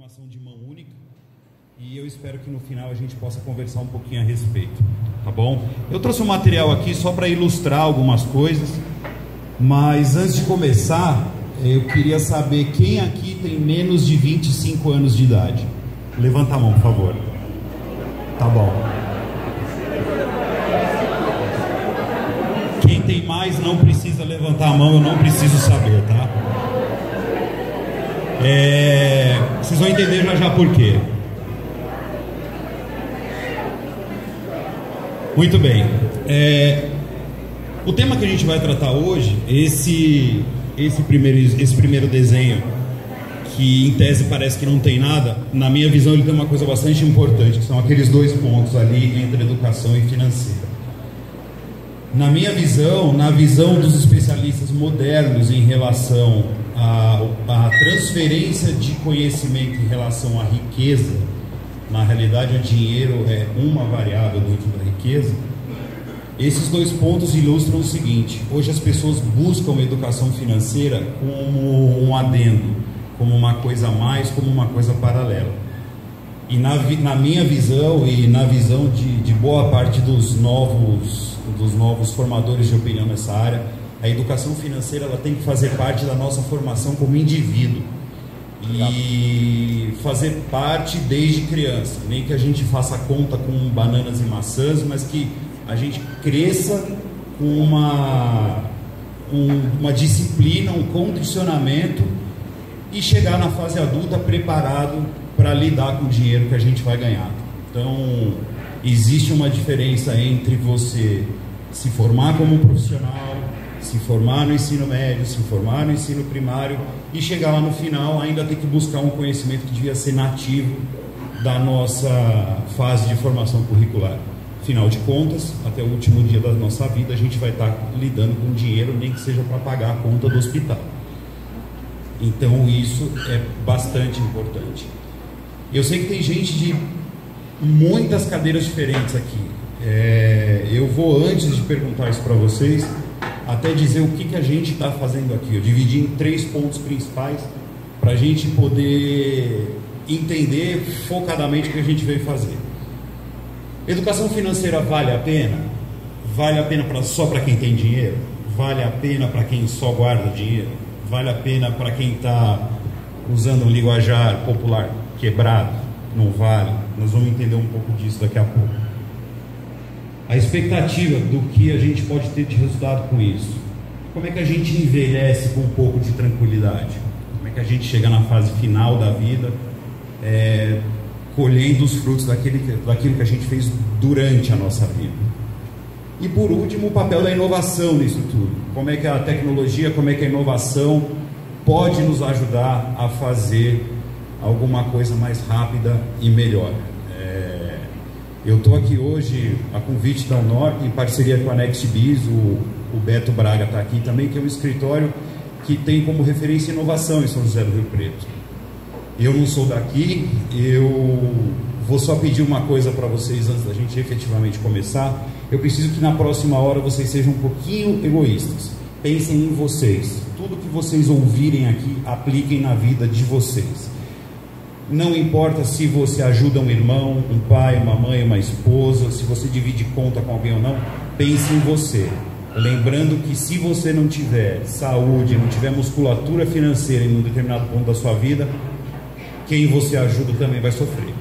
informação de mão única e eu espero que no final a gente possa conversar um pouquinho a respeito, tá bom? Eu trouxe um material aqui só para ilustrar algumas coisas, mas antes de começar, eu queria saber quem aqui tem menos de 25 anos de idade. Levanta a mão, por favor. Tá bom. Quem tem mais não precisa levantar a mão, eu não preciso saber, tá? Vocês vão entender já já por quê. Muito bem. O tema que a gente vai tratar hoje, esse primeiro desenho, que em tese parece que não tem nada, na minha visão ele tem uma coisa bastante importante, que são aqueles dois pontos ali entre educação e financeira. Na minha visão, na visão dos especialistas modernos em relação à transferência de conhecimento em relação à riqueza, na realidade o dinheiro é uma variável dentro da riqueza, esses dois pontos ilustram o seguinte: hoje as pessoas buscam a educação financeira como um adendo, como uma coisa a mais, como uma coisa paralela. E na minha visão e na visão de boa parte dos novos formadores de opinião nessa área, a educação financeira ela tem que fazer parte da nossa formação como indivíduo e fazer parte desde criança, nem que a gente faça conta com bananas e maçãs, mas que a gente cresça com uma disciplina, um condicionamento e chegar na fase adulta preparado para lidar com o dinheiro que a gente vai ganhar. Então, existe uma diferença entre você se formar como profissional, se formar no ensino médio, se formar no ensino primário e chegar lá no final ainda ter que buscar um conhecimento que devia ser nativo da nossa fase de formação curricular. Afinal de contas, até o último dia da nossa vida a gente vai estar lidando com dinheiro, nem que seja para pagar a conta do hospital. Então isso é bastante importante. Eu sei que tem gente de muitas cadeiras diferentes aqui. Eu vou, antes de perguntar isso para vocês, até dizer o que a gente está fazendo aqui. Eu dividi em 3 pontos principais para a gente poder entender focadamente o que a gente veio fazer. Educação financeira vale a pena? Vale a pena só para quem tem dinheiro? Vale a pena para quem só guarda dinheiro? Vale a pena para quem está usando um linguajar popular quebrado? Não vale. Nós vamos entender um pouco disso daqui a pouco. A expectativa do que a gente pode ter de resultado com isso. Como é que a gente envelhece com um pouco de tranquilidade? Como é que a gente chega na fase final da vida colhendo os frutos daquilo que a gente fez durante a nossa vida? E por último, o papel da inovação nisso tudo. Como é que a tecnologia, como é que a inovação pode nos ajudar a fazer alguma coisa mais rápida e melhor. Eu estou aqui hoje a convite da Unor, em parceria com a NextBiz, o Beto Braga está aqui também, que é um escritório que tem como referência inovação em São José do Rio Preto. Eu não sou daqui, eu vou só pedir uma coisa para vocês antes da gente efetivamente começar. Eu preciso que na próxima hora vocês sejam um pouquinho egoístas. Pensem em vocês. Tudo que vocês ouvirem aqui, apliquem na vida de vocês. Não importa se você ajuda um irmão, um pai, uma mãe, uma esposa, se você divide conta com alguém ou não, pense em você. Lembrando que se você não tiver saúde, não tiver musculatura financeira em um determinado ponto da sua vida, quem você ajuda também vai sofrer.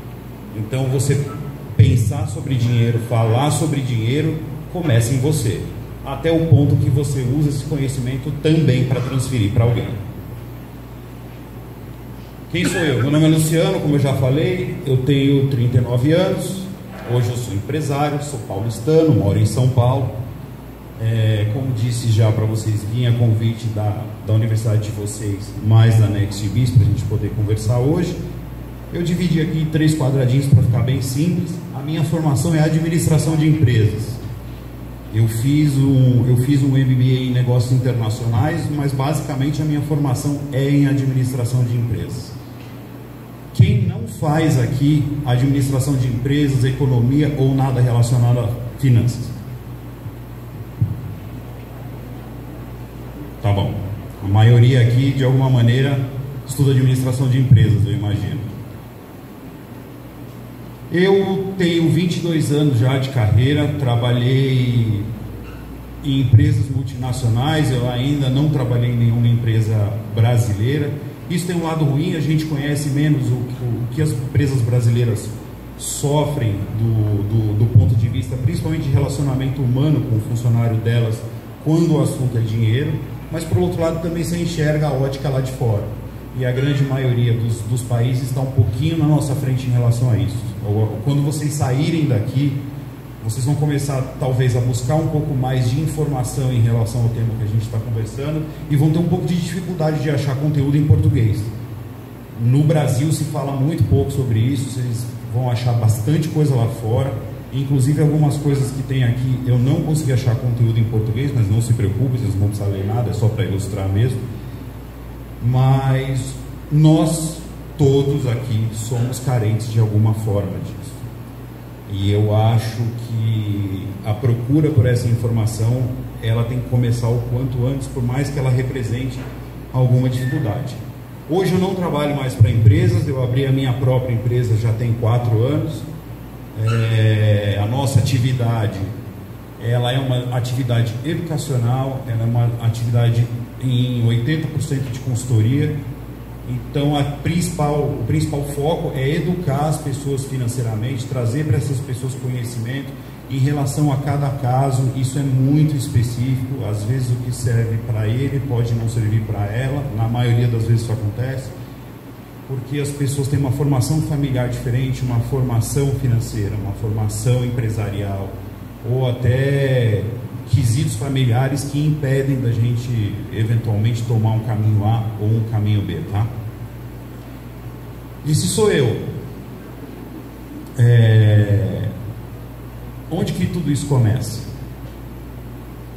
Então você pensar sobre dinheiro, falar sobre dinheiro, comece em você. Até o ponto que você usa esse conhecimento também para transferir para alguém. Quem sou eu? Meu nome é Luciano, como eu já falei, eu tenho 39 anos, hoje eu sou empresário, sou paulistano, moro em São Paulo. Como disse já para vocês, vim a convite da universidade de vocês, mais da NextBiz, para a gente poder conversar hoje. Eu dividi aqui em 3 quadradinhos para ficar bem simples. A minha formação é administração de empresas. Eu fiz um MBA em negócios internacionais, mas basicamente a minha formação é em administração de empresas. Quem não faz aqui administração de empresas, economia ou nada relacionado a finanças? Tá bom. A maioria aqui, de alguma maneira, estuda administração de empresas, eu imagino. Eu tenho 22 anos já de carreira, trabalhei em empresas multinacionais, eu ainda não trabalhei em nenhuma empresa brasileira. Isso tem um lado ruim, a gente conhece menos o que as empresas brasileiras sofrem do ponto de vista, principalmente de relacionamento humano com o funcionário delas, quando o assunto é dinheiro, mas por outro lado também você enxerga a ótica lá de fora. E a grande maioria dos países está um pouquinho na nossa frente em relação a isso. Quando vocês saírem daqui, vocês vão começar talvez a buscar um pouco mais de informação em relação ao tema que a gente está conversando e vão ter um pouco de dificuldade de achar conteúdo em português. No Brasil se fala muito pouco sobre isso, vocês vão achar bastante coisa lá fora, inclusive algumas coisas que tem aqui eu não consegui achar conteúdo em português, mas não se preocupe, vocês não vão precisar ler nada, é só para ilustrar mesmo. Mas nós todos aqui somos carentes de alguma forma disso. E eu acho que a procura por essa informação, ela tem que começar o quanto antes, por mais que ela represente alguma dificuldade. Hoje eu não trabalho mais para empresas, eu abri a minha própria empresa já tem 4 anos. A nossa atividade, ela é uma atividade educacional, ela é uma atividade em 80% de consultoria. Então o principal foco é educar as pessoas financeiramente, trazer para essas pessoas conhecimento em relação a cada caso. Isso é muito específico, às vezes o que serve para ele pode não servir para ela, na maioria das vezes isso acontece, porque as pessoas têm uma formação familiar diferente, uma formação financeira, uma formação empresarial, ou até quesitos familiares que impedem da gente eventualmente tomar um caminho A ou um caminho B, tá? E se sou eu, onde que tudo isso começa?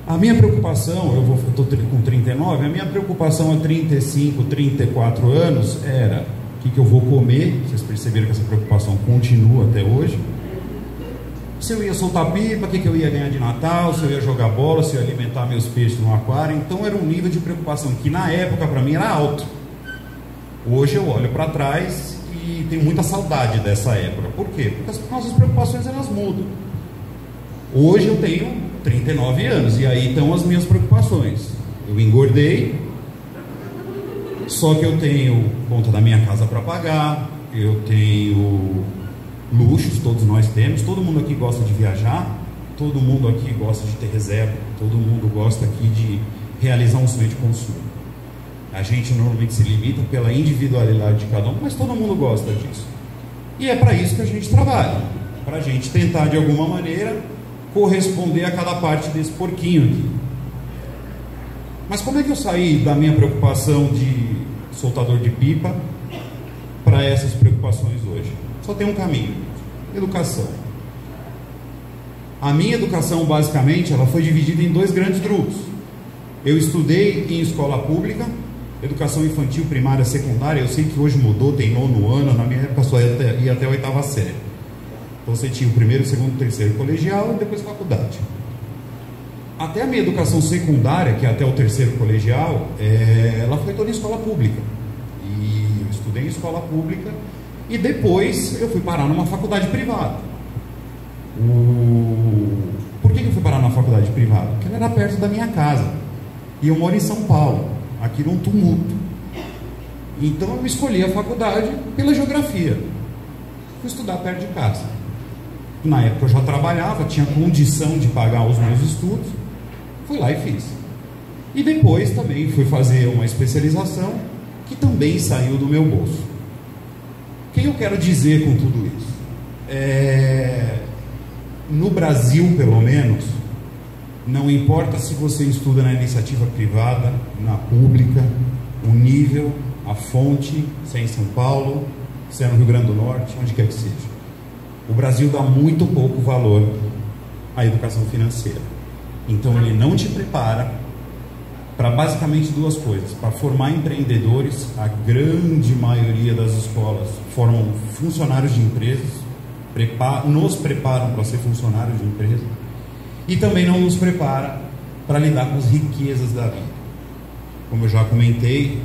A minha preocupação, eu estou com 39, a minha preocupação há 35, 34 anos era o que eu vou comer. Vocês perceberam que essa preocupação continua até hoje. Se eu ia soltar pipa, o que eu ia ganhar de Natal, se eu ia jogar bola, se eu ia alimentar meus peixes no aquário. Então era um nível de preocupação que na época para mim era alto. Hoje eu olho para trás e tenho muita saudade dessa época. Por quê? Porque as nossas preocupações elas mudam. Hoje eu tenho 39 anos e aí estão as minhas preocupações. Eu engordei, só que eu tenho conta da minha casa para pagar, eu tenho luxos, todos nós temos, todo mundo aqui gosta de viajar, todo mundo aqui gosta de ter reserva, todo mundo gosta aqui de realizar um sonho de consumo. A gente normalmente se limita pela individualidade de cada um, mas todo mundo gosta disso. E é para isso que a gente trabalha, para a gente tentar de alguma maneira corresponder a cada parte desse porquinho aqui. Mas como é que eu saí da minha preocupação de soltador de pipa para essas preocupações hoje? Só tem um caminho: educação. A minha educação, basicamente, ela foi dividida em 2 grandes grupos. Eu estudei em escola pública, educação infantil, primária, secundária. Eu sei que hoje mudou, tem 9º ano, na minha época só ia até a 8ª série. Então você tinha o 1º, 2º, 3º colegial e depois faculdade. Até a minha educação secundária, que é até o 3º colegial, ela foi toda em escola pública. E eu estudei em escola pública e depois eu fui parar numa faculdade privada. Por que eu fui parar numa faculdade privada? Porque ela era perto da minha casa. E eu moro em São Paulo, aqui num tumulto. Então eu escolhi a faculdade pela geografia. Fui estudar perto de casa. Na época eu já trabalhava, tinha condição de pagar os meus estudos. Fui lá e fiz. E depois também fui fazer uma especialização que também saiu do meu bolso. O que eu quero dizer com tudo isso? No Brasil, pelo menos, não importa se você estuda na iniciativa privada, na pública, o nível, a fonte, se é em São Paulo, se é no Rio Grande do Norte, onde quer que seja. O Brasil dá muito pouco valor à educação financeira. Então ele não te prepara para basicamente 2 coisas: para formar empreendedores. A grande maioria das escolas formam funcionários de empresas, nos preparam para ser funcionários de empresa, e também não nos prepara para lidar com as riquezas da vida. Como eu já comentei,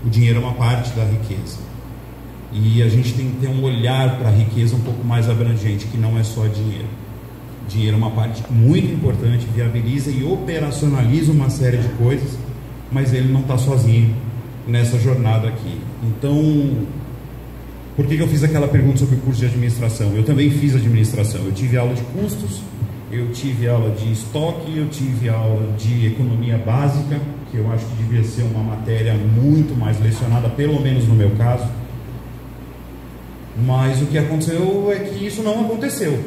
o dinheiro é uma parte da riqueza. E a gente tem que ter um olhar para a riqueza um pouco mais abrangente, que não é só dinheiro. Dinheiro é uma parte muito importante, viabiliza e operacionaliza uma série de coisas, mas ele não está sozinho nessa jornada aqui. Então, por que eu fiz aquela pergunta sobre o curso de administração? Eu também fiz administração. Eu tive aula de custos, eu tive aula de estoque, eu tive aula de economia básica, que eu acho que devia ser uma matéria muito mais lecionada, pelo menos no meu caso. Mas o que aconteceu é que isso não aconteceu.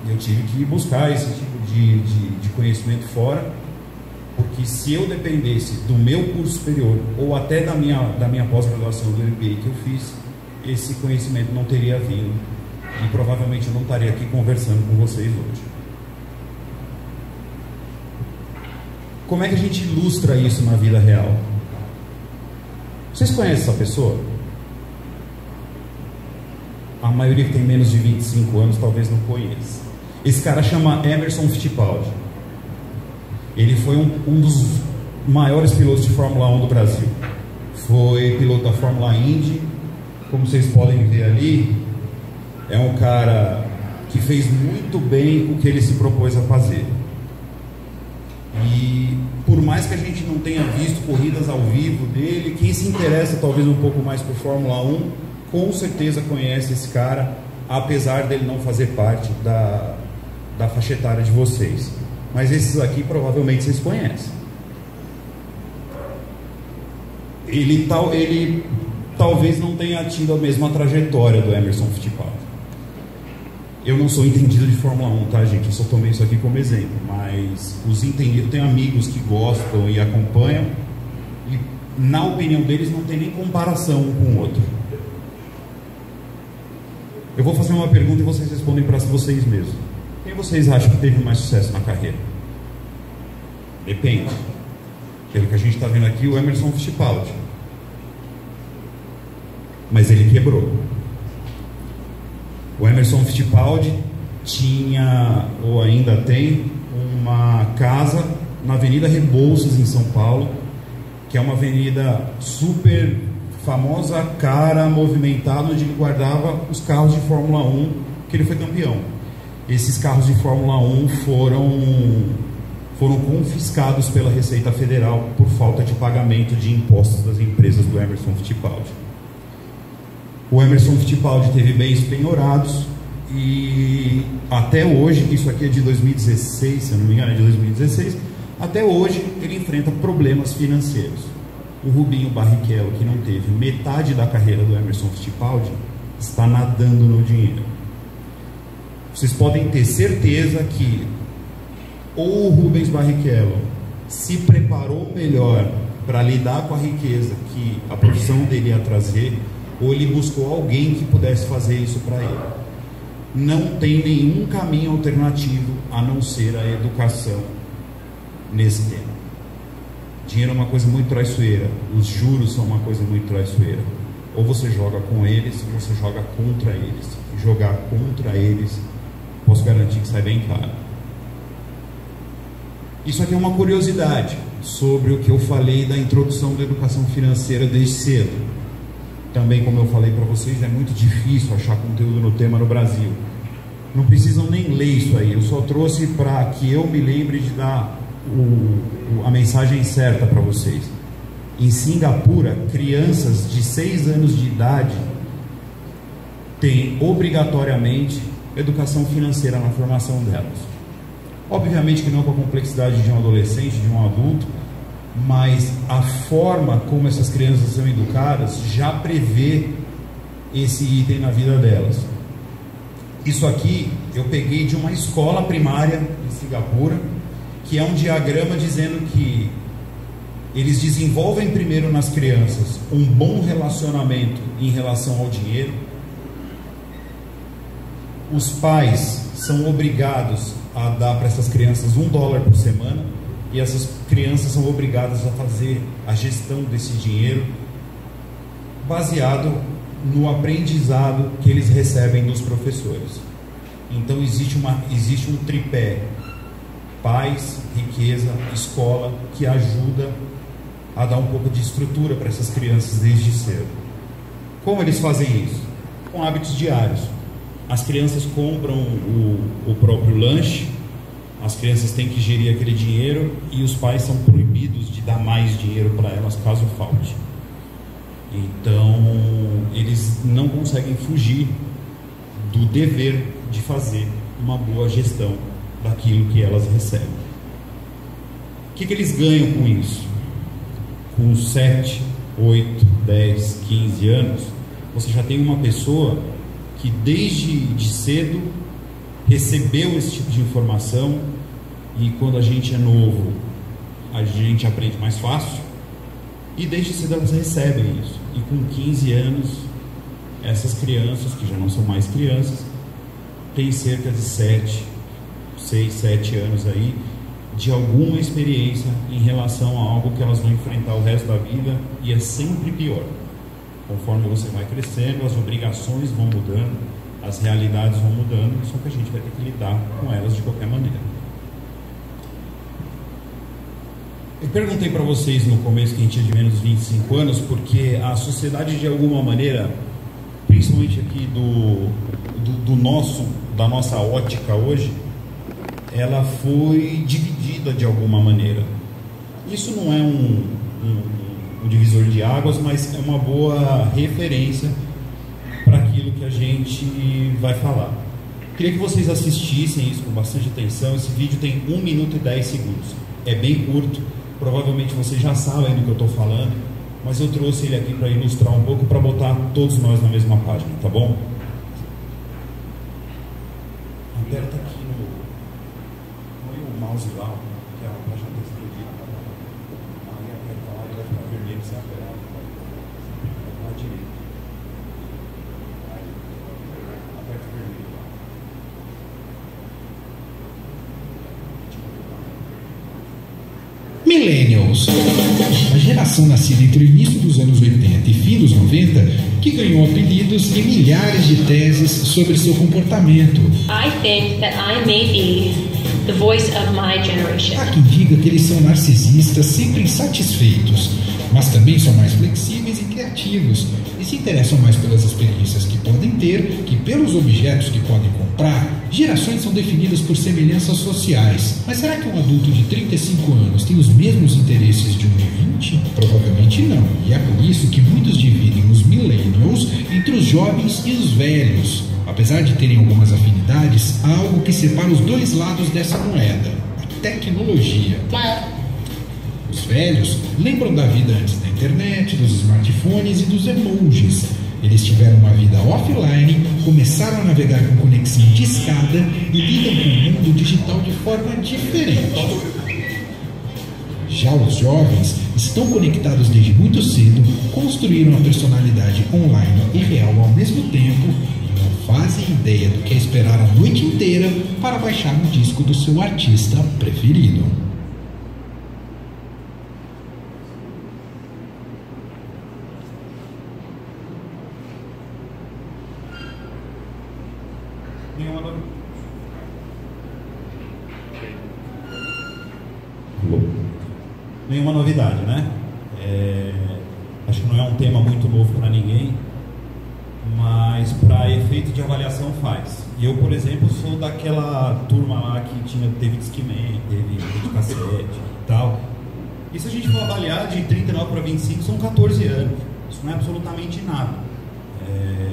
Eu tive que buscar esse tipo de conhecimento fora, porque se eu dependesse do meu curso superior ou até da minha pós-graduação do MBA que eu fiz, esse conhecimento não teria vindo e provavelmente eu não estaria aqui conversando com vocês hoje. Como é que a gente ilustra isso na vida real? Vocês conhecem essa pessoa? A maioria que tem menos de 25 anos talvez não conheça. Esse cara chama Emerson Fittipaldi. Ele foi um dos maiores pilotos de Fórmula 1 do Brasil. Foi piloto da Fórmula Indy. Como vocês podem ver ali, é um cara que fez muito bem o que ele se propôs a fazer. E por mais que a gente não tenha visto corridas ao vivo dele, quem se interessa talvez um pouco mais por Fórmula 1, com certeza conhece esse cara, apesar dele não fazer parte da faixa etária de vocês. Mas esses aqui provavelmente vocês conhecem. Ele talvez não tenha tido a mesma trajetória do Emerson Fittipaldi. Eu não sou entendido de Fórmula 1, tá, gente? Eu só tomei isso aqui como exemplo. Mas os entendidos, eu tenho amigos que gostam e acompanham, e na opinião deles não tem nem comparação um com o outro. Eu vou fazer uma pergunta e vocês respondem para vocês mesmos. Quem vocês acham que teve mais sucesso na carreira? Depende. Pelo que a gente está vendo aqui, o Emerson Fittipaldi. Mas ele quebrou. O Emerson Fittipaldi tinha, ou ainda tem, uma casa na Avenida Rebouças, em São Paulo, que é uma avenida super famosa, cara, movimentada, onde ele guardava os carros de Fórmula 1, que ele foi campeão. Esses carros de Fórmula 1 foram confiscados pela Receita Federal por falta de pagamento de impostos das empresas do Emerson Fittipaldi. O Emerson Fittipaldi teve bens penhorados e até hoje, isso aqui é de 2016, se eu não me engano é de 2016, até hoje ele enfrenta problemas financeiros. O Rubinho Barrichello, que não teve metade da carreira do Emerson Fittipaldi, está nadando no dinheiro. Vocês podem ter certeza que ou o Rubens Barrichello se preparou melhor para lidar com a riqueza que a profissão dele ia trazer, ou ele buscou alguém que pudesse fazer isso para ele. Não tem nenhum caminho alternativo a não ser a educação nesse tema. Dinheiro é uma coisa muito traiçoeira, os juros são uma coisa muito traiçoeira. Ou você joga com eles, ou você joga contra eles. Jogar contra eles, posso garantir que sai bem caro. Isso aqui é uma curiosidade sobre o que eu falei da introdução da educação financeira desde cedo. Também, como eu falei para vocês, é muito difícil achar conteúdo no tema no Brasil. Não precisam nem ler isso aí, eu só trouxe para que eu me lembre de dar a mensagem certa para vocês. Em Singapura, crianças de 6 anos de idade têm obrigatoriamente educação financeira na formação delas. Obviamente que não com a complexidade de um adolescente, de um adulto, mas a forma como essas crianças são educadas já prevê esse item na vida delas. Isso aqui eu peguei de uma escola primária em Singapura, que é um diagrama dizendo que eles desenvolvem primeiro nas crianças um bom relacionamento em relação ao dinheiro. Os pais são obrigados a dar para essas crianças $1 por semana, e essas crianças são obrigadas a fazer a gestão desse dinheiro baseado no aprendizado que eles recebem dos professores. Então existe um tripé: pais, riqueza, escola, que ajuda a dar um pouco de estrutura para essas crianças desde cedo. Como eles fazem isso? com hábitos diários. As crianças compram o próprio lanche, as crianças têm que gerir aquele dinheiro e os pais são proibidos de dar mais dinheiro para elas caso falte. Então, eles não conseguem fugir do dever de fazer uma boa gestão daquilo que elas recebem. O que eles ganham com isso? Com 7, 8, 10, 15 anos, você já tem uma pessoa que desde cedo recebeu esse tipo de informação, e quando a gente é novo, a gente aprende mais fácil, e desde cedo elas recebem isso. E com 15 anos, essas crianças, que já não são mais crianças, têm cerca de 6, 7 anos aí, de alguma experiência em relação a algo que elas vão enfrentar o resto da vida, e é sempre pior. Conforme você vai crescendo, as obrigações vão mudando, as realidades vão mudando, só que a gente vai ter que lidar com elas de qualquer maneira. Eu perguntei para vocês no começo que a gente tinha de menos de 25 anos, porque a sociedade, de alguma maneira, principalmente aqui da nossa ótica hoje, ela foi dividida de alguma maneira. Isso não é um divisor de águas, mas é uma boa referência para aquilo que a gente vai falar. Queria que vocês assistissem isso com bastante atenção. Esse vídeo tem 1 minuto e 10 segundos. É bem curto, provavelmente vocês já sabem do que eu estou falando, mas eu trouxe ele aqui para ilustrar um pouco, para botar todos nós na mesma página, tá bom? Aperta aqui no mouse lá, que é a página está explodida. Aí aperta lá e vai ficar vermelho sem apertar. À direita. Aí, aperta o vermelho lá. Millennials, a geração nascida entre o início dos anos 80 e fim dos 90, que ganhou apelidos e milhares de teses sobre seu comportamento. I think that I may be the voice of my generation. Há quem diga que eles são narcisistas, sempre insatisfeitos, mas também são mais flexíveis e criativos, e se interessam mais pelas experiências que podem ter que pelos objetos que podem comprar. Gerações são definidas por semelhanças sociais. Mas será que um adulto de 35 anos tem os mesmos interesses de um de 20? Provavelmente não. E é por isso que muitos dividem os millennials entre os jovens e os velhos. Apesar de terem algumas afinidades, há algo que separa os dois lados dessa moeda: a tecnologia. Os velhos lembram da vida antes da internet, dos smartphones e dos emojis. Eles tiveram uma vida offline, começaram a navegar com conexão discada e lidam com o mundo digital de forma diferente. Já os jovens estão conectados desde muito cedo, construíram a personalidade online e real ao mesmo tempo e não fazem ideia do que é esperar a noite inteira para baixar um disco do seu artista preferido. Nenhuma novidade, né? Acho que não é um tema muito novo para ninguém, mas para efeito de avaliação faz. Eu, por exemplo, sou daquela turma lá que teve Discman, teve videocassete e tal. E se a gente for avaliar de 39 para 25, são 14 anos. Isso não é absolutamente nada.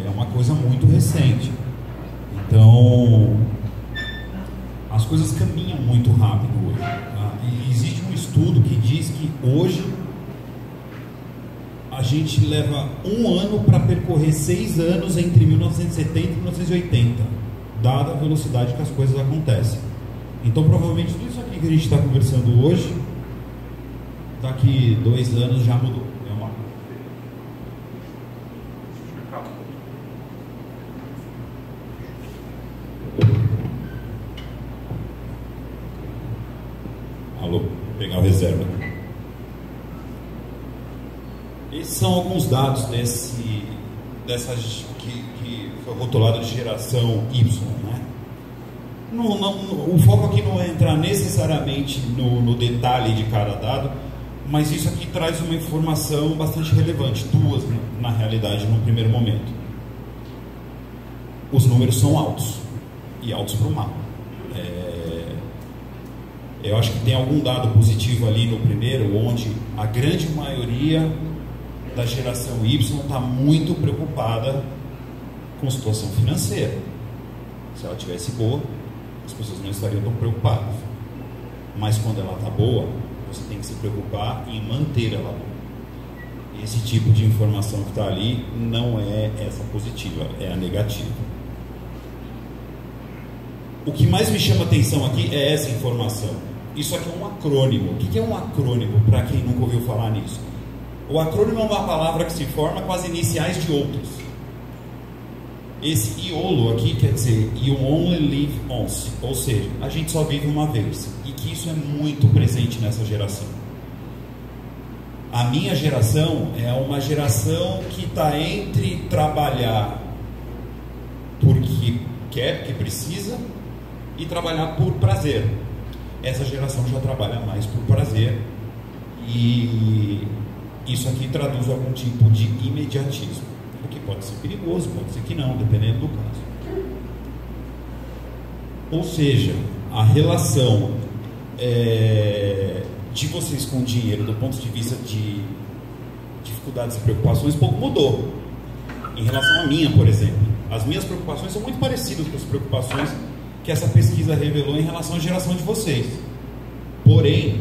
É uma coisa muito recente. Então, as coisas caminham muito rápido hoje. Tá? E existe um estudo que diz que hoje a gente leva 1 ano para percorrer 6 anos entre 1970 e 1980, dada a velocidade que as coisas acontecem. Então, provavelmente, tudo isso aqui que a gente está conversando hoje, daqui 2 anos já mudou. Alô, vou pegar o reserva. Esses são alguns dados dessas que foi rotulado de geração Y, né? O foco aqui não é entrar necessariamente no detalhe de cada dado, mas isso aqui traz uma informação bastante relevante, duas, na realidade, no primeiro momento. os números são altos, e altos para o mal. Eu acho que tem algum dado positivo ali no primeiro, onde a grande maioria da geração Y está muito preocupada com a situação financeira. Se ela tivesse boa, as pessoas não estariam tão preocupadas. Mas quando ela está boa, você tem que se preocupar em manter ela boa. Esse tipo de informação que está ali não é essa positiva, é a negativa. O que mais me chama atenção aqui é essa informação. Isso aqui é um acrônimo. O que é um acrônimo, para quem nunca ouviu falar nisso? O acrônimo é uma palavra que se forma com as iniciais de outros. Esse IOLO aqui quer dizer You Only Live Once, ou seja, a gente só vive uma vez. E que isso é muito presente nessa geração. A minha geração é uma geração que está entre trabalhar porque quer, porque precisa, e trabalhar por prazer. Essa geração já trabalha mais por prazer, e isso aqui traduz algum tipo de imediatismo, o que pode ser perigoso, pode ser que não, dependendo do caso. Ou seja, a relação de vocês com o dinheiro, do ponto de vista de dificuldades e preocupações, pouco mudou. Em relação à minha, por exemplo, as minhas preocupações são muito parecidas com as preocupações que essa pesquisa revelou em relação à geração de vocês. Porém,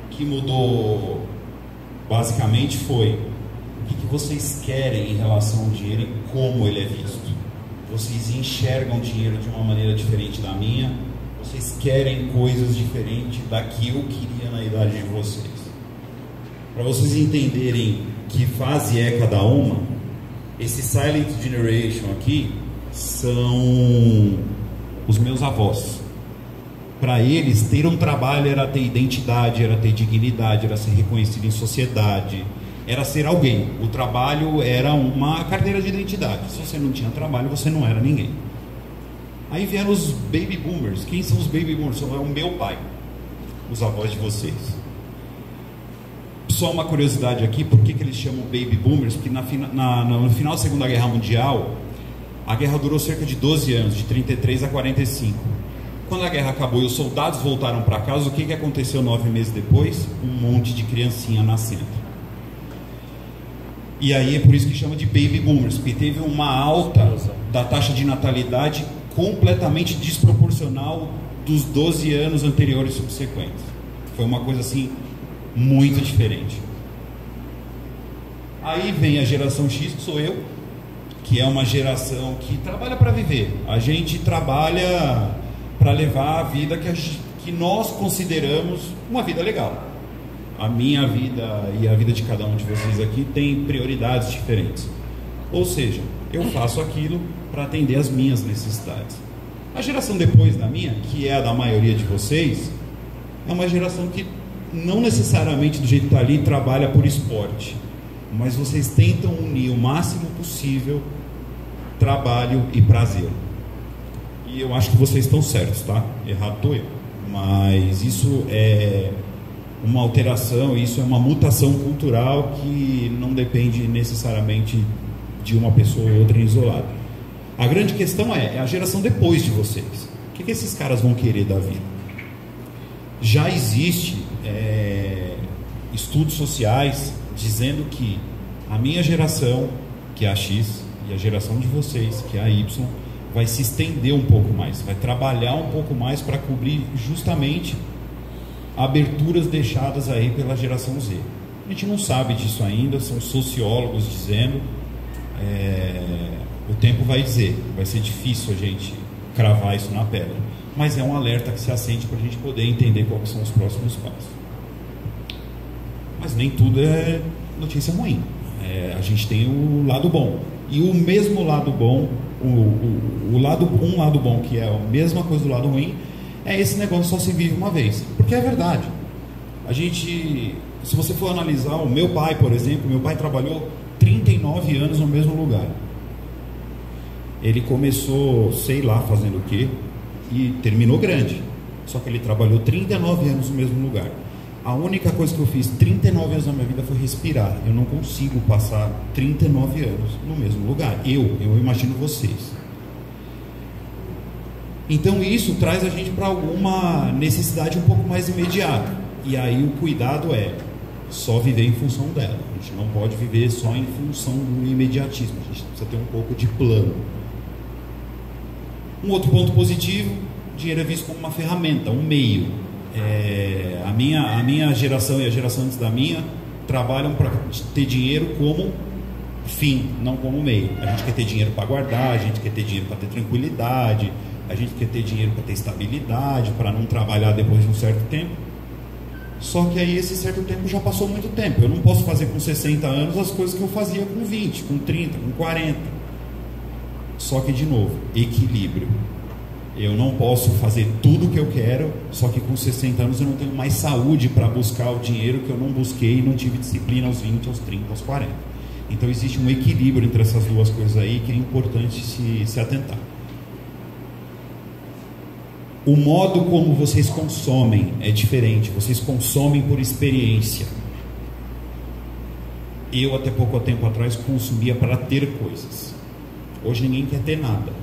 o que mudou basicamente foi o que vocês querem em relação ao dinheiro e como ele é visto. Vocês enxergam o dinheiro de uma maneira diferente da minha, vocês querem coisas diferentes da que eu queria na idade de vocês. Para vocês entenderem que fase é cada uma, esse Silent Generation aqui são os meus avós. Para eles, ter um trabalho era ter identidade, era ter dignidade, era ser reconhecido em sociedade, era ser alguém. O trabalho era uma carteira de identidade. Se você não tinha trabalho, você não era ninguém. Aí vieram os baby boomers. Quem são os baby boomers? É o meu pai, os avós de vocês. Só uma curiosidade aqui, por que eles chamam baby boomers? Porque no final da Segunda Guerra Mundial, a guerra durou cerca de 12 anos, de 33 a 45. Quando a guerra acabou e os soldados voltaram para casa, o que aconteceu 9 meses depois? Um monte de criancinha nascendo. E aí é por isso que chama de baby boomers, porque teve uma alta da taxa de natalidade completamente desproporcional dos 12 anos anteriores e subsequentes. Foi uma coisa assim muito diferente. Aí vem a geração X, que sou eu, que é uma geração que trabalha para viver. A gente trabalha para levar a vida que nós consideramos uma vida legal. A minha vida e a vida de cada um de vocês aqui tem prioridades diferentes. Ou seja, eu faço aquilo para atender as minhas necessidades. A geração depois da minha, que é a da maioria de vocês, é uma geração que não necessariamente do jeito que está ali trabalha por esporte, mas vocês tentam unir o máximo possível trabalho e prazer. E eu acho que vocês estão certos, tá? Errado estou eu. Mas isso é uma alteração, isso é uma mutação cultural que não depende necessariamente de uma pessoa ou outra isolada. A grande questão é a geração depois de vocês. O que esses caras vão querer da vida? Já existe estudos sociais dizendo que a minha geração, que é a X, e a geração de vocês, que é a Y, vai se estender um pouco mais, vai trabalhar um pouco mais para cobrir justamente aberturas deixadas aí pela geração Z. A gente não sabe disso ainda, são sociólogos dizendo, o tempo vai dizer, vai ser difícil a gente cravar isso na pedra, mas é um alerta que se acende para a gente poder entender quais são os próximos passos. Mas nem tudo é notícia ruim, a gente tem o lado bom, e o mesmo lado bom, um lado bom que é a mesma coisa do lado ruim, é esse negócio só se vive uma vez, porque é verdade. A gente, se você for analisar o meu pai, por exemplo, meu pai trabalhou 39 anos no mesmo lugar. Ele começou, sei lá, fazendo o quê, e terminou grande. Só que ele trabalhou 39 anos no mesmo lugar. A única coisa que eu fiz 39 anos na minha vida foi respirar. Eu não consigo passar 39 anos no mesmo lugar. Eu imagino vocês. Então isso traz a gente para alguma necessidade um pouco mais imediata. E aí o cuidado é só viver em função dela. A gente não pode viver só em função do imediatismo. A gente precisa ter um pouco de plano. Um outro ponto positivo, o dinheiro é visto como uma ferramenta, um meio. A minha geração e a geração antes da minha trabalham para ter dinheiro como fim, não como meio. A gente quer ter dinheiro para guardar, a gente quer ter dinheiro para ter tranquilidade, a gente quer ter dinheiro para ter estabilidade, para não trabalhar depois de um certo tempo. Só que aí esse certo tempo já passou muito tempo. Eu não posso fazer com 60 anos as coisas que eu fazia com 20, com 30, com 40. Só que, de novo, equilíbrio. Eu não posso fazer tudo o que eu quero, só que com 60 anos eu não tenho mais saúde para buscar o dinheiro que eu não busquei e não tive disciplina aos 20, aos 30, aos 40. Então existe um equilíbrio entre essas duas coisas aí que é importante se atentar. O modo como vocês consomem é diferente. Vocês consomem por experiência. Eu, até pouco tempo atrás, consumia para ter coisas. Hoje ninguém quer ter nada.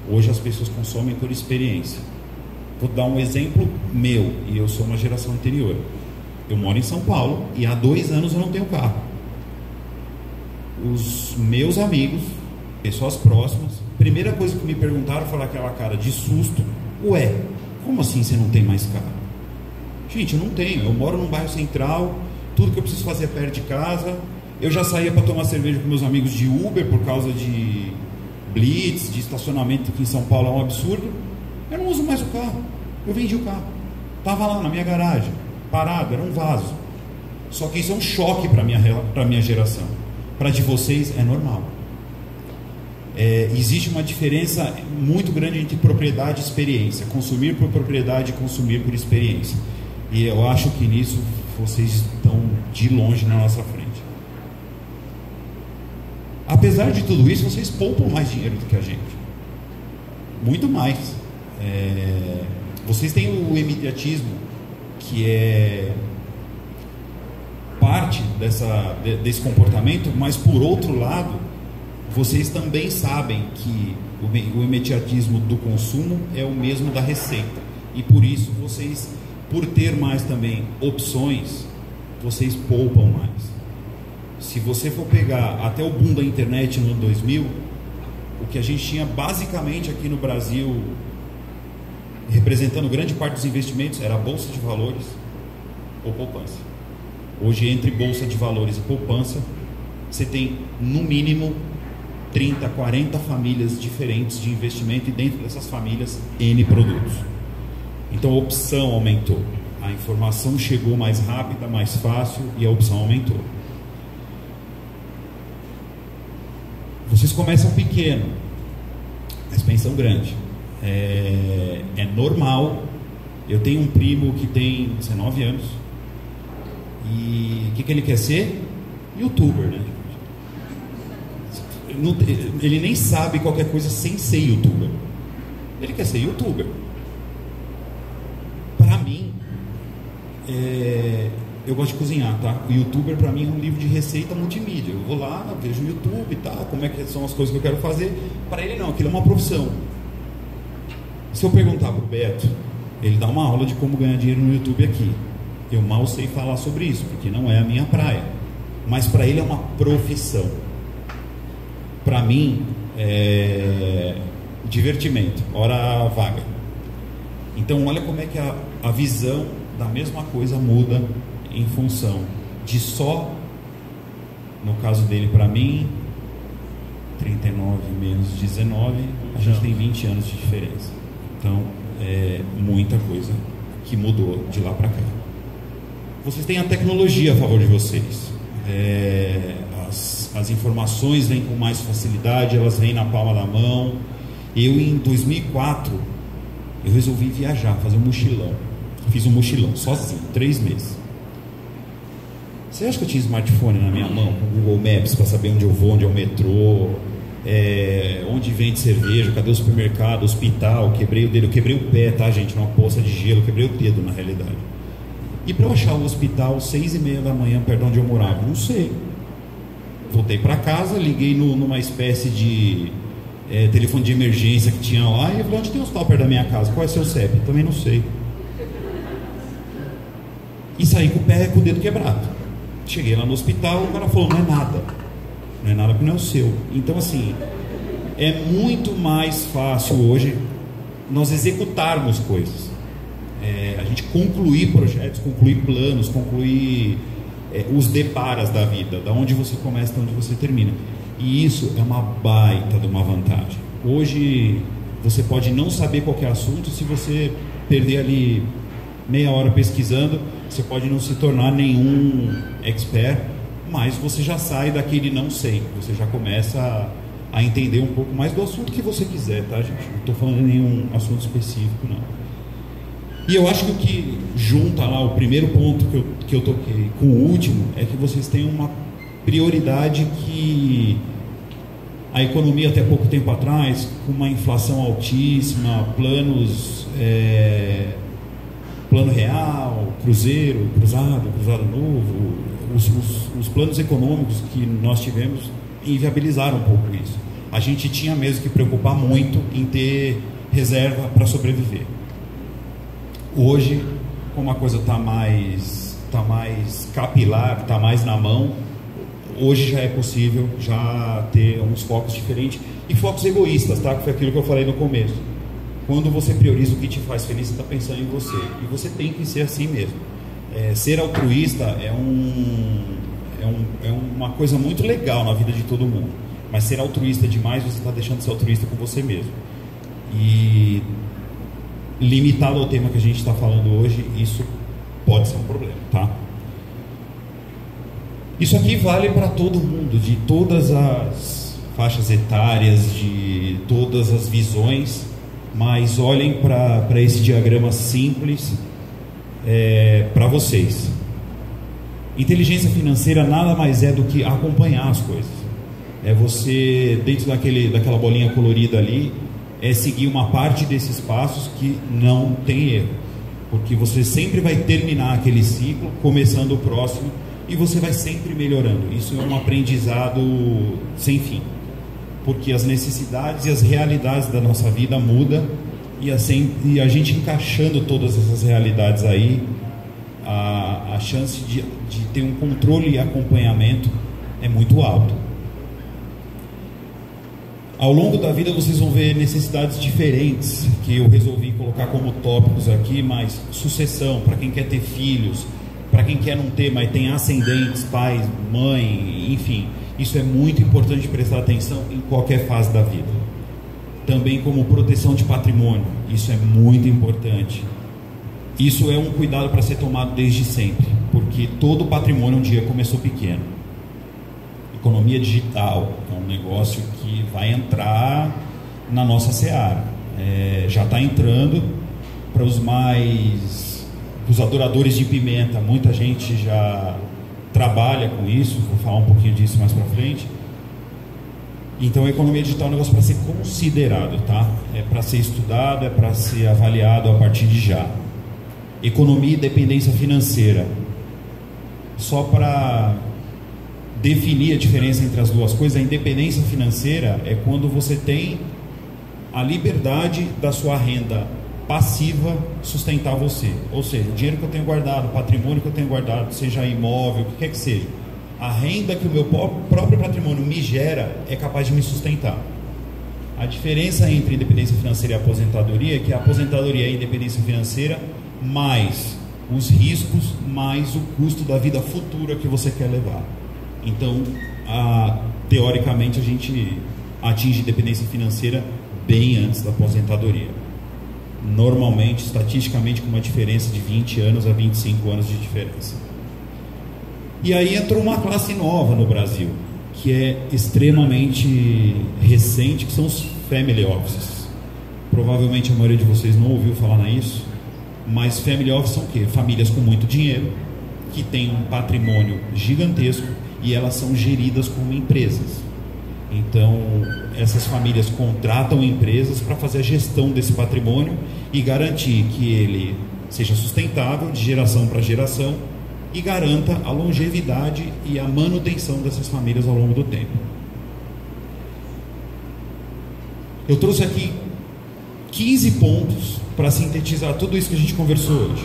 Hoje as pessoas consomem por experiência. Vou dar um exemplo meu, e eu sou uma geração anterior. Eu moro em São Paulo e há 2 anos eu não tenho carro. Os meus amigos, pessoas próximas, primeira coisa que me perguntaram foi aquela cara de susto: ué, como assim você não tem mais carro? Gente, eu não tenho, eu moro num bairro central, tudo que eu preciso fazer é perto de casa. Eu já saía para tomar cerveja com meus amigos de Uber por causa de blitz, de estacionamento, que em São Paulo é um absurdo. Eu não uso mais o carro, eu vendi o carro, estava lá na minha garagem, parado, era um vaso. Só que isso é um choque para a minha geração. Para de vocês é normal. Existe uma diferença muito grande entre propriedade e experiência. Consumir por propriedade e consumir por experiência. E eu acho que nisso vocês estão de longe na nossa frente. Apesar de tudo isso, vocês poupam mais dinheiro do que a gente. Muito mais. Vocês têm o imediatismo, que é parte desse comportamento, mas por outro lado, vocês também sabem que o imediatismo do consumo é o mesmo da receita. E por isso vocês, por ter mais também opções, vocês poupam mais. Se você for pegar até o boom da internet no 2000, o que a gente tinha basicamente aqui no Brasil, representando grande parte dos investimentos, era a bolsa de valores ou poupança. Hoje, entre bolsa de valores e poupança, você tem no mínimo 30, 40 famílias diferentes de investimento, e dentro dessas famílias, N produtos. Então a opção aumentou, a informação chegou mais rápida, mais fácil, e a opção aumentou. Vocês começam pequeno, mas pensam grande. É normal. Eu tenho um primo que tem 19 anos, e o que ele quer ser? Youtuber, né? Ele nem sabe qualquer coisa sem ser youtuber. Ele quer ser youtuber. Pra mim, eu gosto de cozinhar, tá? O youtuber pra mim é um livro de receita multimídia. Eu vou lá, vejo o YouTube e tal, como é que são as coisas que eu quero fazer. Para ele não, aquilo é uma profissão. Se eu perguntar pro Beto, ele dá uma aula de como ganhar dinheiro no YouTube aqui. Eu mal sei falar sobre isso, porque não é a minha praia. Mas para ele é uma profissão. Para mim, divertimento, hora vaga. Então, olha como é que a visão da mesma coisa muda em função de só, no caso dele, para mim, 39 menos 19, a gente tem 20 anos de diferença. Então, é muita coisa que mudou de lá para cá. Vocês têm a tecnologia a favor de vocês. As informações vêm com mais facilidade, elas vêm na palma da mão. Eu, em 2004, eu resolvi viajar, fazer um mochilão. Fiz um mochilão, sozinho, 3 meses. Você acha que eu tinha smartphone na minha mão, com o Google Maps, para saber onde eu vou, onde é o metrô, onde vende cerveja, cadê o supermercado, hospital? Quebrei o dedo, eu quebrei o pé, tá, gente, numa poça de gelo, quebrei o dedo, na realidade. E para eu achar o hospital 6h30 da manhã, perto de onde eu morava, não sei. Voltei para casa, liguei numa espécie de telefone de emergência que tinha lá, e eu falei, onde tem um hospital perto da minha casa? Qual é seu CEP? Também não sei. E saí com o pé com o dedo quebrado. Cheguei lá no hospital, o cara falou, não é nada porque não é o seu. Então assim, é muito mais fácil hoje nós executarmos coisas, a gente concluir projetos, concluir planos, concluir os deparas da vida, da onde você começa e onde você termina. E isso é uma baita de uma vantagem. Hoje você pode não saber qualquer assunto, se você perder ali meia hora pesquisando, você pode não se tornar nenhum expert, mas você já sai daquele não sei, você já começa a entender um pouco mais do assunto que você quiser, tá, gente? Não estou falando de nenhum assunto específico, não. E eu acho que o que junta lá o primeiro ponto que eu toquei com o último é que vocês têm uma prioridade que a economia até pouco tempo atrás, com uma inflação altíssima, plano real, cruzeiro, cruzado novo, os planos econômicos que nós tivemos inviabilizaram um pouco isso. A gente tinha mesmo que preocupar muito em ter reserva para sobreviver. Hoje, como a coisa está mais capilar, está mais na mão, hoje já é possível já ter uns focos diferentes e focos egoístas, tá? Que foi aquilo que eu falei no começo. Quando você prioriza o que te faz feliz, você está pensando em você. E você tem que ser assim mesmo. Ser altruísta é uma coisa muito legal na vida de todo mundo. Mas ser altruísta demais, você está deixando de ser altruísta com você mesmo. E limitado ao tema que a gente está falando hoje, isso pode ser um problema, tá? Isso aqui vale para todo mundo, de todas as faixas etárias, de todas as visões. Mas olhem para esse diagrama simples para vocês. Inteligência financeira nada mais é do que acompanhar as coisas. É você, dentro daquela bolinha colorida ali, seguir uma parte desses passos que não tem erro. Porque você sempre vai terminar aquele ciclo, começando o próximo, e você vai sempre melhorando. Isso é um aprendizado sem fim. Porque as necessidades e as realidades da nossa vida mudam, e a gente encaixando todas essas realidades aí, a chance de ter um controle e acompanhamento é muito alto. Ao longo da vida vocês vão ver necessidades diferentes, que eu resolvi colocar como tópicos aqui, mas sucessão, para quem quer ter filhos, para quem quer não ter, mas tem ascendentes, pai, mãe, enfim. Isso é muito importante prestar atenção em qualquer fase da vida. Também como proteção de patrimônio, isso é muito importante. Isso é um cuidado para ser tomado desde sempre, porque todo patrimônio um dia começou pequeno. Economia digital é um negócio que vai entrar na nossa seara. Já está entrando para os adoradores de pimenta. Muita gente já trabalha com isso, vou falar um pouquinho disso mais para frente. Então a economia digital é um negócio para ser considerado, tá? É para ser estudado, é para ser avaliado a partir de já. Economia e dependência financeira. Só para definir a diferença entre as duas coisas, a independência financeira é quando você tem a liberdade da sua renda passiva sustentar você. Ou seja, o dinheiro que eu tenho guardado, o patrimônio que eu tenho guardado, seja imóvel, o que quer que seja, a renda que o meu próprio patrimônio me gera é capaz de me sustentar. A diferença entre independência financeira e aposentadoria é que a aposentadoria é a independência financeira mais os riscos, mais o custo da vida futura que você quer levar. Então, teoricamente, a gente atinge independência financeira bem antes da aposentadoria. Normalmente, estatisticamente, com uma diferença de 20 anos a 25 anos de diferença. E aí entrou uma classe nova no Brasil, que é extremamente recente, que são os family offices. Provavelmente a maioria de vocês não ouviu falar nisso, mas family office são o quê? Famílias com muito dinheiro, que têm um patrimônio gigantesco e elas são geridas como empresas. Então, essas famílias contratam empresas para fazer a gestão desse patrimônio e garantir que ele seja sustentável de geração para geração e garanta a longevidade e a manutenção dessas famílias ao longo do tempo. Eu trouxe aqui 15 pontos para sintetizar tudo isso que a gente conversou hoje.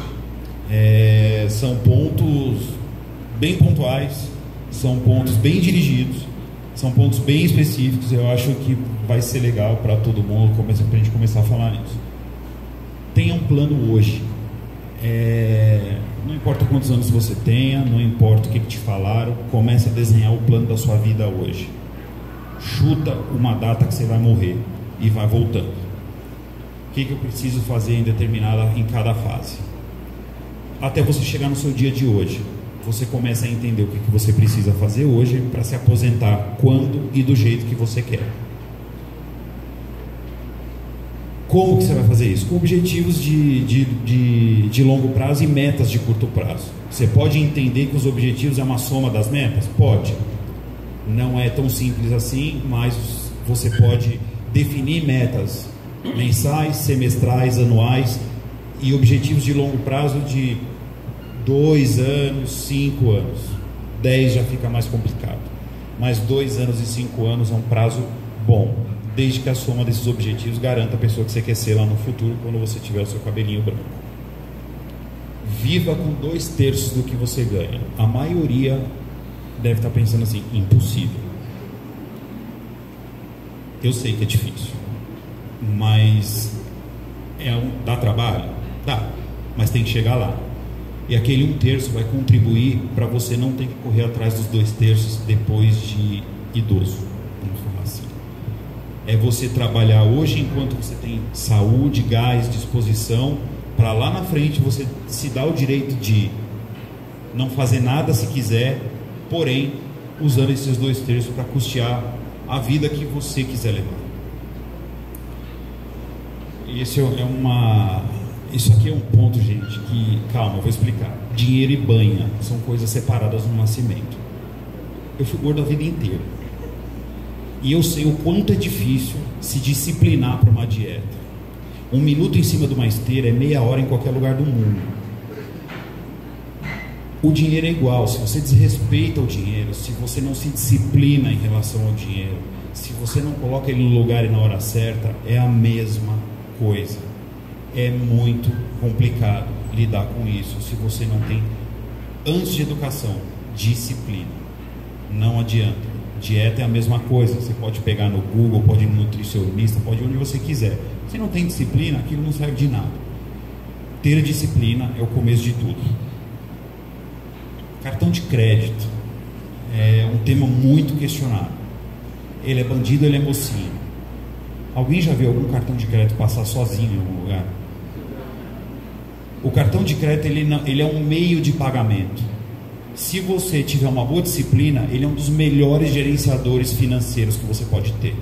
São pontos bem pontuais, são pontos bem dirigidos, são pontos bem específicos. Eu acho que vai ser legal para todo mundo, para a gente começar a falar nisso. Tenha um plano hoje. Não importa quantos anos você tenha, não importa o que te falaram, comece a desenhar o plano da sua vida hoje. Chuta uma data que você vai morrer e vai voltando. O que eu preciso fazer em cada fase? Até você chegar no seu dia de hoje. Você começa a entender o que você precisa fazer hoje para se aposentar quando e do jeito que você quer. Como que você vai fazer isso? Com objetivos de longo prazo e metas de curto prazo. Você pode entender que os objetivos é uma soma das metas? Pode. Não é tão simples assim, mas você pode definir metas mensais, semestrais, anuais e objetivos de longo prazo de 2 anos, 5 anos. 10 já fica mais complicado. Mas 2 anos e 5 anos é um prazo bom, desde que a soma desses objetivos garanta a pessoa que você quer ser lá no futuro, quando você tiver o seu cabelinho branco. Viva com 2/3 do que você ganha. A maioria deve estar pensando assim: impossível. Eu sei que é difícil, mas dá trabalho? Dá, mas tem que chegar lá. E aquele 1/3 vai contribuir para você não ter que correr atrás dos 2/3 depois de idoso, vamos falar assim. É você trabalhar hoje enquanto você tem saúde, gás, disposição, para lá na frente você se dar o direito de não fazer nada se quiser, porém usando esses 2/3 para custear a vida que você quiser levar. Isso aqui é um ponto, gente, que, calma, eu vou explicar. Dinheiro e banha são coisas separadas no nascimento. Eu fui gordo a vida inteira. E eu sei o quanto é difícil se disciplinar para uma dieta. 1 minuto em cima de uma esteira é meia hora em qualquer lugar do mundo. O dinheiro é igual. Se você desrespeita o dinheiro, se você não se disciplina em relação ao dinheiro, se você não coloca ele no lugar e na hora certa, é a mesma coisa. É muito complicado lidar com isso se você não tem, antes de educação, disciplina. Não adianta. Dieta é a mesma coisa. Você pode pegar no Google, pode ir no nutricionista, pode ir onde você quiser. Se não tem disciplina, aquilo não serve de nada. Ter disciplina é o começo de tudo. Cartão de crédito é um tema muito questionado. Ele é bandido, ele é mocinho. Alguém já viu algum cartão de crédito passar sozinho em algum lugar? O cartão de crédito ele é um meio de pagamento. Se você tiver uma boa disciplina, ele é um dos melhores gerenciadores financeiros que você pode ter.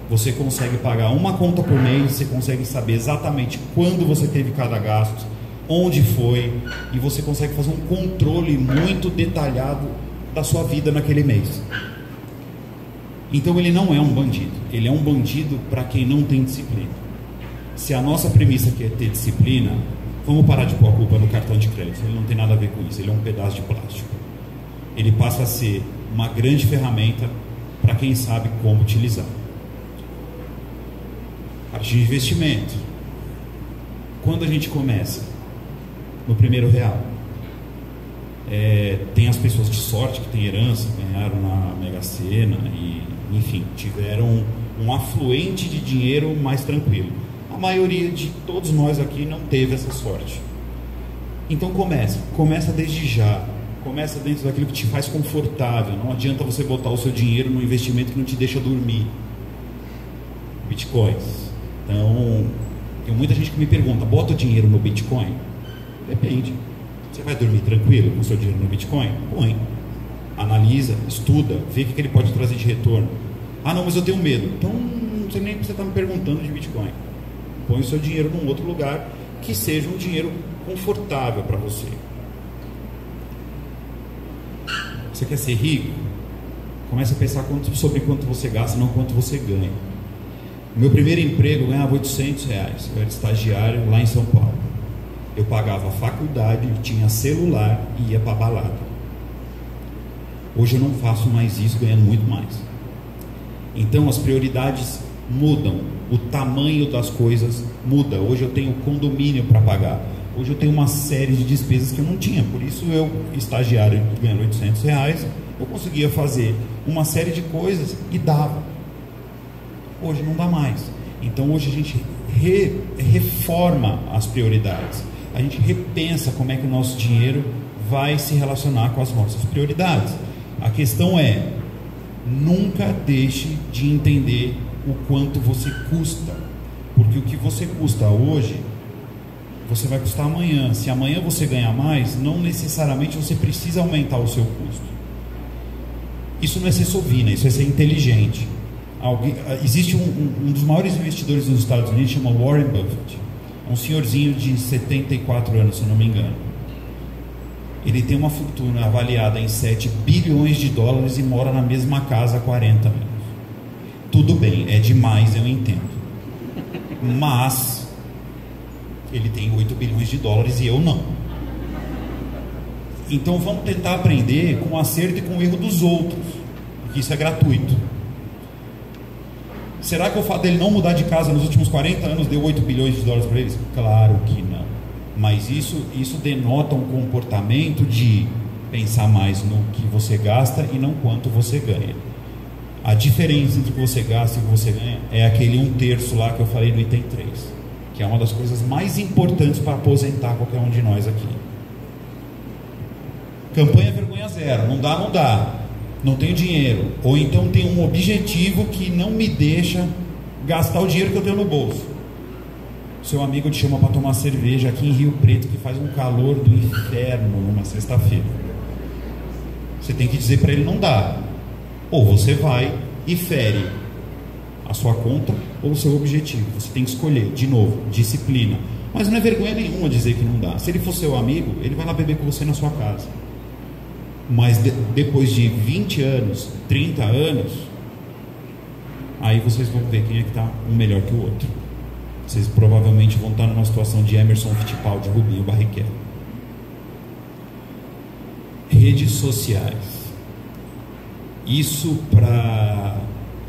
Você consegue pagar uma conta por mês, você consegue saber exatamente quando você teve cada gasto, onde foi, e você consegue fazer um controle muito detalhado da sua vida naquele mês. Então ele não é um bandido, ele é um bandido para quem não tem disciplina. Se a nossa premissa aqui é ter disciplina, vamos parar de pôr a culpa no cartão de crédito. Ele não tem nada a ver com isso, ele é um pedaço de plástico. Ele passa a ser uma grande ferramenta para quem sabe como utilizar. Parte de investimento. Quando a gente começa? No primeiro real. Tem as pessoas de sorte que têm herança, ganharam na Mega Sena e, enfim, tiveram um afluente de dinheiro mais tranquilo. A maioria de todos nós aqui não teve essa sorte. Então começa desde já. Começa dentro daquilo que te faz confortável. Não adianta você botar o seu dinheiro num investimento que não te deixa dormir. Bitcoins. Então, tem muita gente que me pergunta: bota o dinheiro no Bitcoin? Depende. Você vai dormir tranquilo com o seu dinheiro no Bitcoin? Põe. Analisa, estuda, vê o que ele pode trazer de retorno. Ah, não, mas eu tenho medo. Então, não sei nem o que você está me perguntando de Bitcoin. Põe o seu dinheiro num outro lugar que seja um dinheiro confortável para você. Você quer ser rico? Comece a pensar sobre quanto você gasta, não quanto você ganha. O meu primeiro emprego eu ganhava R$800. Eu era estagiário lá em São Paulo. Eu pagava a faculdade, tinha celular e ia para balada. Hoje eu não faço mais isso, ganhando muito mais. Então as prioridades mudam, o tamanho das coisas muda. Hoje eu tenho condomínio para pagar, hoje eu tenho uma série de despesas que eu não tinha. Por isso eu, estagiário ganhando R$800, eu conseguia fazer uma série de coisas e dava. Hoje não dá mais. Então hoje a gente reforma as prioridades, a gente repensa como é que o nosso dinheiro vai se relacionar com as nossas prioridades. A questão é, nunca deixe de entender o quanto você custa, porque o que você custa hoje, você vai custar amanhã. Se amanhã você ganhar mais, não necessariamente você precisa aumentar o seu custo. Isso não é ser sovina, isso é ser inteligente. Existe um dos maiores investidores dos Estados Unidos, chama Warren Buffett, um senhorzinho de 74 anos, se eu não me engano. Ele tem uma fortuna avaliada em 7 bilhões de dólares e mora na mesma casa há 40 anos. Tudo bem, é demais, eu entendo. Mas ele tem 8 bilhões de dólares e eu não. Então vamos tentar aprender com o acerto e com o erro dos outros, porque isso é gratuito. Será que o fato dele não mudar de casa nos últimos 40 anos deu 8 bilhões de dólares para eles? Claro que não. Mas isso denota um comportamento de pensar mais no que você gasta e não quanto você ganha. A diferença entre o que você gasta e o que você ganha é aquele 1/3 lá que eu falei no item 3, que é uma das coisas mais importantes para aposentar qualquer um de nós aqui. Campanha vergonha zero. Não dá. Não tenho dinheiro. Ou então tem um objetivo que não me deixa gastar o dinheiro que eu tenho no bolso. Seu amigo te chama para tomar cerveja aqui em Rio Preto, que faz um calor do inferno numa sexta-feira. Você tem que dizer para ele: não dá. Ou você vai e fere a sua conta ou o seu objetivo. Você tem que escolher. De novo, disciplina. Mas não é vergonha nenhuma dizer que não dá. Se ele for seu amigo, ele vai lá beber com você na sua casa. Mas depois de 20 anos, 30 anos, aí vocês vão ver quem é que está um melhor que o outro. Vocês provavelmente vão estar numa situação de Emerson Fittipaldi, Rubinho Barrichello. Redes sociais. Isso para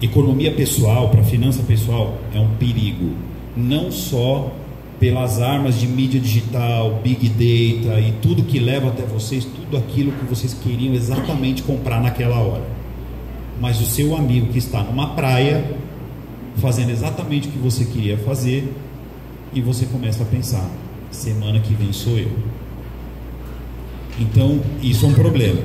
economia pessoal, para finança pessoal, é um perigo. Não só pelas armas de mídia digital, Big Data e tudo que leva até vocês, tudo aquilo que vocês queriam exatamente comprar naquela hora. Mas o seu amigo que está numa praia, fazendo exatamente o que você queria fazer, e você começa a pensar: semana que vem sou eu. Então, isso é um problema.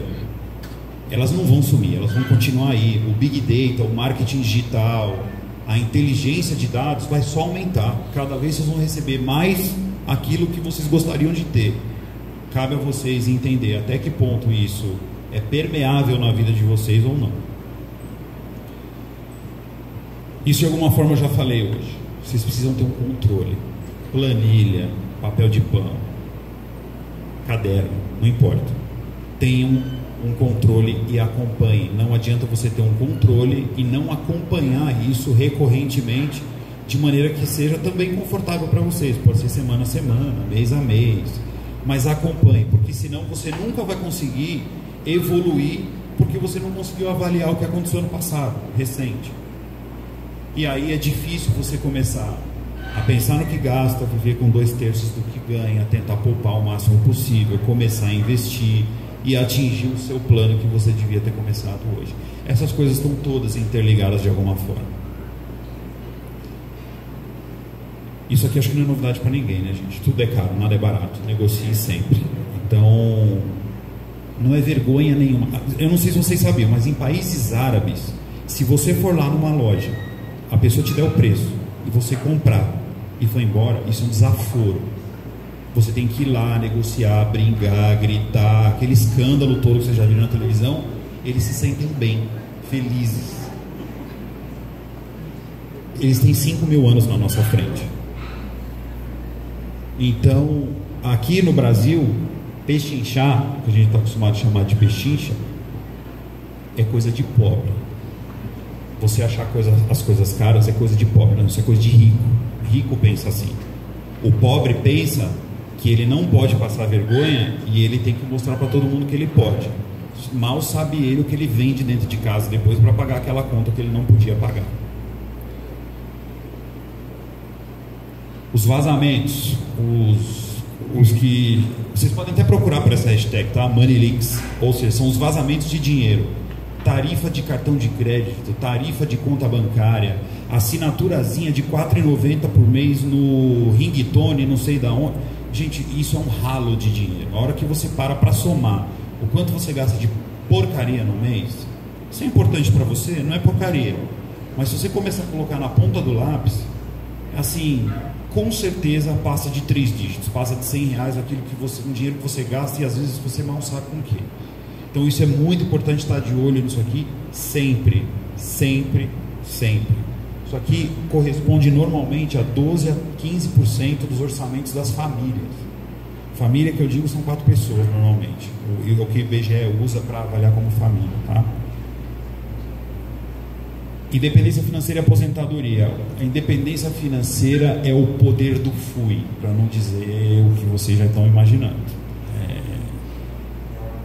Elas não vão sumir, elas vão continuar aí. O Big Data, o marketing digital, a inteligência de dados vai só aumentar. Cada vez vocês vão receber mais aquilo que vocês gostariam de ter. Cabe a vocês entender até que ponto isso é permeável na vida de vocês ou não. Isso de alguma forma eu já falei hoje. Vocês precisam ter um controle. Planilha, papel de pão, caderno, não importa. Tenham um controle e acompanhe. Não adianta você ter um controle e não acompanhar isso recorrentemente, de maneira que seja também confortável para vocês. Pode ser semana a semana, mês a mês, mas acompanhe, porque senão você nunca vai conseguir evoluir, porque você não conseguiu avaliar o que aconteceu no passado, recente. E aí é difícil você começar a pensar no que gasta, viver com 2/3 do que ganha, tentar poupar o máximo possível, começar a investir e atingir o seu plano que você devia ter começado hoje. Essas coisas estão todas interligadas de alguma forma. Isso aqui acho que não é novidade para ninguém, né, gente? Tudo é caro, nada é barato, negocie sempre. Então, não é vergonha nenhuma. Eu não sei se vocês sabiam, mas em países árabes, se você for lá numa loja, a pessoa te der o preço e você comprar e for embora, isso é um desaforo. Você tem que ir lá, negociar, brincar, gritar, aquele escândalo todo que você já viu na televisão. Eles se sentem bem, felizes. Eles têm 5.000 anos na nossa frente. Então, aqui no Brasil, pechinchar, que a gente está acostumado a chamar de pechincha, é coisa de pobre. Você achar as coisas caras é coisa de pobre, não, isso é coisa de rico. Rico pensa assim. O pobre pensa que ele não pode passar vergonha e ele tem que mostrar para todo mundo que ele pode. Mal sabe ele o que ele vende dentro de casa depois para pagar aquela conta que ele não podia pagar. Os vazamentos, os que... Vocês podem até procurar por essa hashtag, tá? Money Leaks, ou seja, são os vazamentos de dinheiro. Tarifa de cartão de crédito, tarifa de conta bancária, assinaturazinha de R$ 4,90 por mês no ringtone, não sei da onde. Gente, isso é um ralo de dinheiro. A hora que você para somar o quanto você gasta de porcaria no mês, isso é importante para você? Não é porcaria. Mas se você começar a colocar na ponta do lápis, assim, com certeza passa de 3 dígitos, passa de R$100 aquilo que você, um dinheiro que você gasta, e às vezes você mal sabe com o quê. Então isso é muito importante, estar de olho nisso aqui sempre, sempre, sempre. Isso aqui corresponde normalmente a 12 a 15% dos orçamentos das famílias. Família que eu digo são 4 pessoas normalmente, o que o IBGE usa para avaliar como família, tá? Independência financeira e aposentadoria. A independência financeira é o poder do fui, para não dizer o que vocês já estão imaginando.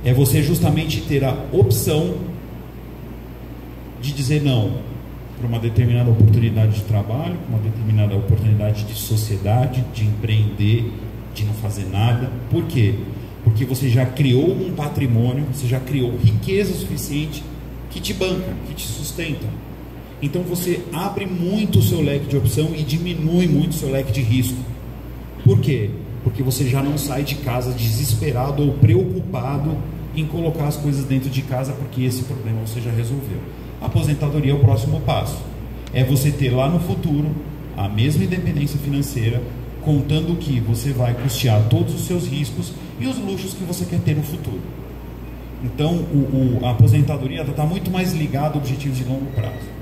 É você justamente ter a opção de dizer não para uma determinada oportunidade de trabalho, uma determinada oportunidade de sociedade, de empreender, de não fazer nada. Por quê? Porque você já criou um patrimônio, você já criou riqueza suficiente que te banca, que te sustenta. Então você abre muito o seu leque de opção e diminui muito o seu leque de risco. Por quê? Porque você já não sai de casa desesperado ou preocupado em colocar as coisas dentro de casa, porque esse problema você já resolveu. A aposentadoria é o próximo passo. É você ter lá no futuro a mesma independência financeira, contando que você vai custear todos os seus riscos e os luxos que você quer ter no futuro. Então a aposentadoria está muito mais ligada a objetivos de longo prazo.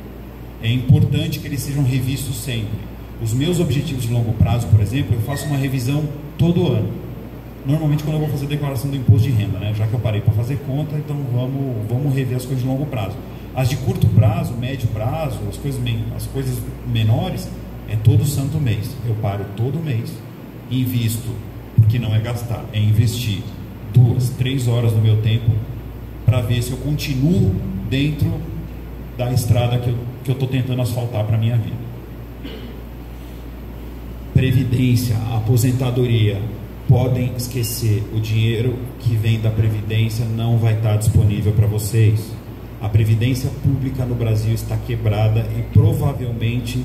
É importante que eles sejam revistos sempre. Os meus objetivos de longo prazo, por exemplo, eu faço uma revisão todo ano. Normalmente quando eu vou fazer declaração do imposto de renda, né? Já que eu parei para fazer conta, então vamos rever as coisas de longo prazo. As de curto prazo, médio prazo, as coisas menores, é todo santo mês. Eu paro todo mês e invisto, porque não é gastar, é investir 2, 3 horas do meu tempo para ver se eu continuo dentro da estrada que eu estou tentando asfaltar para a minha vida. Previdência, aposentadoria, podem esquecer, o dinheiro que vem da Previdência não vai estar disponível para vocês. A Previdência Pública no Brasil está quebrada e provavelmente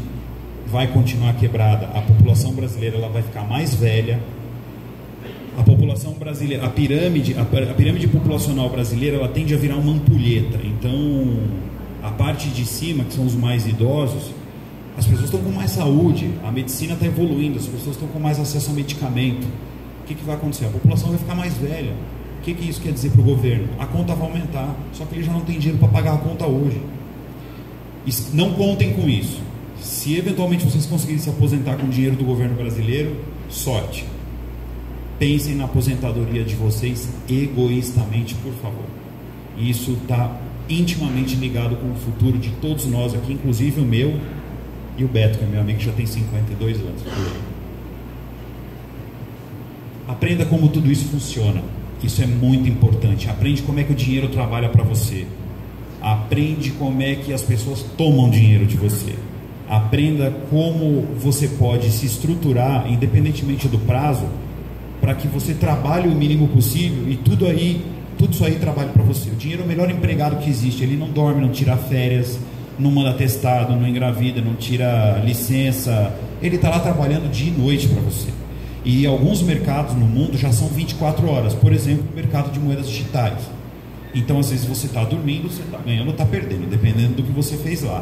vai continuar quebrada. A população brasileira ela vai ficar mais velha. A população brasileira, a pirâmide populacional brasileira, ela tende a virar uma ampulheta. Então, a parte de cima, que são os mais idosos, as pessoas estão com mais saúde, a medicina está evoluindo, as pessoas estão com mais acesso a medicamento. O que vai acontecer? A população vai ficar mais velha. O que isso quer dizer para o governo? A conta vai aumentar, só que ele já não tem dinheiro para pagar a conta hoje. Não contem com isso. Se eventualmente vocês conseguirem se aposentar com o dinheiro do governo brasileiro, sorte. Pensem na aposentadoria de vocês egoístamente, por favor. Isso está intimamente ligado com o futuro de todos nós aqui, inclusive o meu e o Beto, que é meu amigo, que já tem 52 anos. Aprenda como tudo isso funciona. Isso é muito importante. Aprende como é que o dinheiro trabalha para você. Aprende como é que as pessoas tomam dinheiro de você. Aprenda como você pode se estruturar, independentemente do prazo, para que você trabalhe o mínimo possível e tudo isso aí trabalhe para você. O dinheiro é o melhor empregado que existe. Ele não dorme, não tira férias, não manda atestado, não engravida, não tira licença. Ele está lá trabalhando dia e noite para você. E alguns mercados no mundo já são 24 horas. Por exemplo, o mercado de moedas digitais. Então, às vezes você está dormindo, você está ganhando ou está perdendo, dependendo do que você fez lá.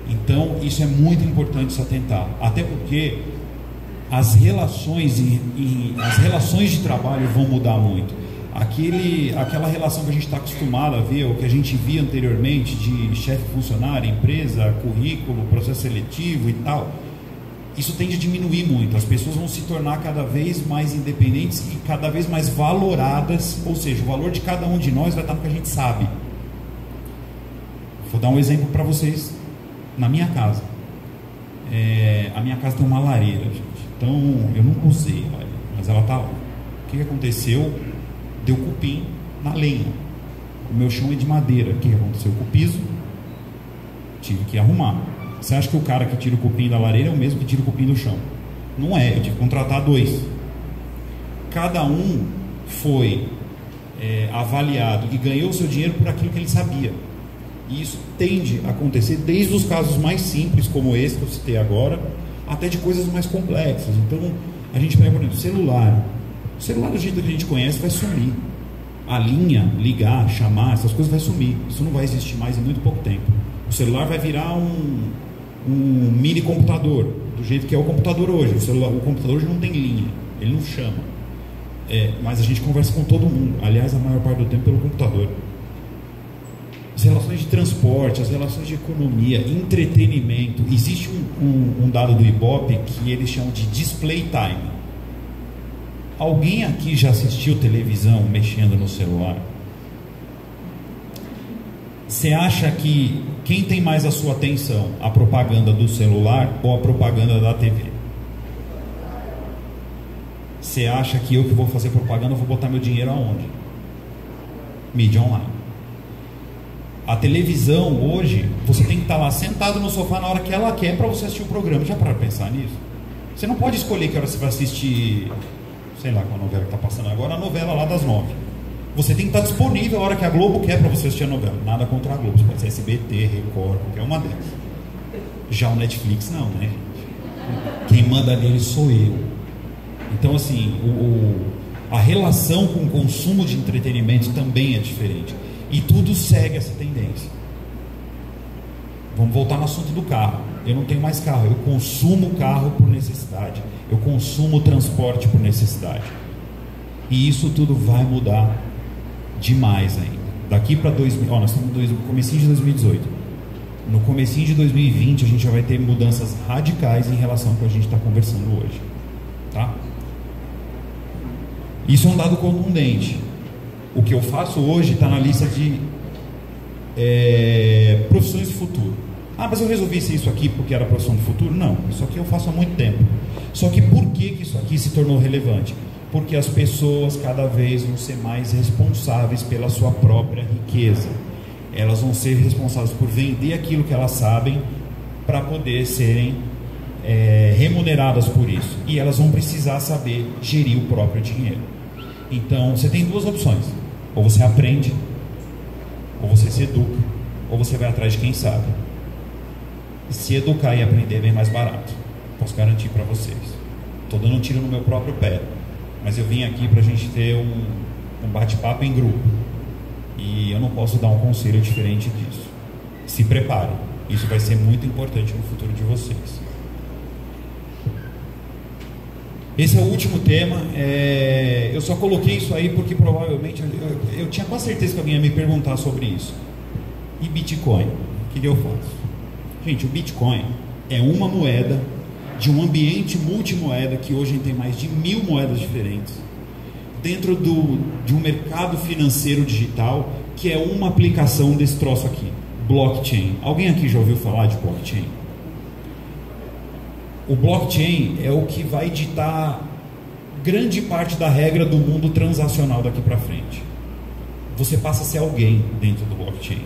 Então, isso é muito importante se atentar. Até porque as relações de trabalho vão mudar muito. Aquela relação que a gente está acostumado a ver, ou que a gente via anteriormente, de chefe funcionário, empresa, currículo, processo seletivo e tal, isso tende a diminuir muito. As pessoas vão se tornar cada vez mais independentes e cada vez mais valoradas, ou seja, o valor de cada um de nós vai estar no que a gente sabe. Vou dar um exemplo para vocês. Na minha casa, a minha casa tem uma lareira, gente. Então eu nunca usei, mas ela está lá. O que aconteceu? Deu cupim na lenha. O meu chão é de madeira. O que aconteceu com o piso? Tive que arrumar. Você acha que o cara que tira o cupim da lareira é o mesmo que tira o cupim do chão? Não é, eu tive que contratar 2. Cada um foi avaliado e ganhou o seu dinheiro por aquilo que ele sabia. E isso tende a acontecer desde os casos mais simples, como esse que eu citei agora, até de coisas mais complexas. Então, a gente pega, por exemplo, celular. O celular do jeito que a gente conhece vai sumir. A linha, ligar, chamar, essas coisas vai sumir. Isso não vai existir mais em muito pouco tempo. O celular vai virar um mini computador, do jeito que é o computador hoje. O computador hoje não tem linha, ele não chama. Mas a gente conversa com todo mundo. Aliás, a maior parte do tempo pelo computador. As relações de transporte, as relações de economia, entretenimento. Existe um dado do Ibope que eles chamam de display time. Alguém aqui já assistiu televisão mexendo no celular? Você acha que quem tem mais a sua atenção? A propaganda do celular ou a propaganda da TV? Você acha que eu que vou fazer propaganda vou botar meu dinheiro aonde? Mídia online. A televisão hoje, você tem que estar lá sentado no sofá na hora que ela quer para você assistir o programa. Já pararam para pensar nisso? Você não pode escolher que hora você vai assistir, sei lá qual novela que está passando agora, a novela lá das 9. Você tem que estar disponível a hora que a Globo quer para você assistir a novela. Nada contra a Globo, pode ser SBT, Record, qualquer uma delas. Já o Netflix não, né? Quem manda nele sou eu. Então, assim, a relação com o consumo de entretenimento também é diferente. E tudo segue essa tendência. Vamos voltar no assunto do carro. Eu não tenho mais carro, eu consumo carro por necessidade. Eu consumo transporte por necessidade. E isso tudo vai mudar demais ainda. Daqui para nós estamos no comecinho de 2018. No comecinho de 2020 a gente já vai ter mudanças radicais em relação ao que a gente está conversando hoje. Tá? Isso é um dado contundente. O que eu faço hoje está na lista de profissões do futuro. Ah, mas eu resolvi ser isso aqui porque era profissão do futuro? Não, isso aqui eu faço há muito tempo. Só que por que isso aqui se tornou relevante? Porque as pessoas cada vez vão ser mais responsáveis pela sua própria riqueza. Elas vão ser responsáveis por vender aquilo que elas sabem para poder serem remuneradas por isso. E elas vão precisar saber gerir o próprio dinheiro. Então, você tem 2 opções. Ou você aprende, ou você se educa, ou você vai atrás de quem sabe. E se educar e aprender é bem mais barato. Posso garantir para vocês. Estou dando um tiro no meu próprio pé. Mas eu vim aqui para a gente ter um bate-papo em grupo. E eu não posso dar um conselho diferente disso. Se prepare. Isso vai ser muito importante no futuro de vocês. Esse é o último tema. Eu só coloquei isso aí porque provavelmente eu tinha quase certeza que alguém ia me perguntar sobre isso. E Bitcoin? O que eu faço? Gente, o Bitcoin é uma moeda de um ambiente multimoeda que hoje tem mais de 1000 moedas diferentes dentro de um mercado financeiro digital que é uma aplicação desse troço aqui, blockchain. Alguém aqui já ouviu falar de blockchain? O blockchain é o que vai ditar grande parte da regra do mundo transacional daqui para frente. Você passa a ser alguém dentro do blockchain.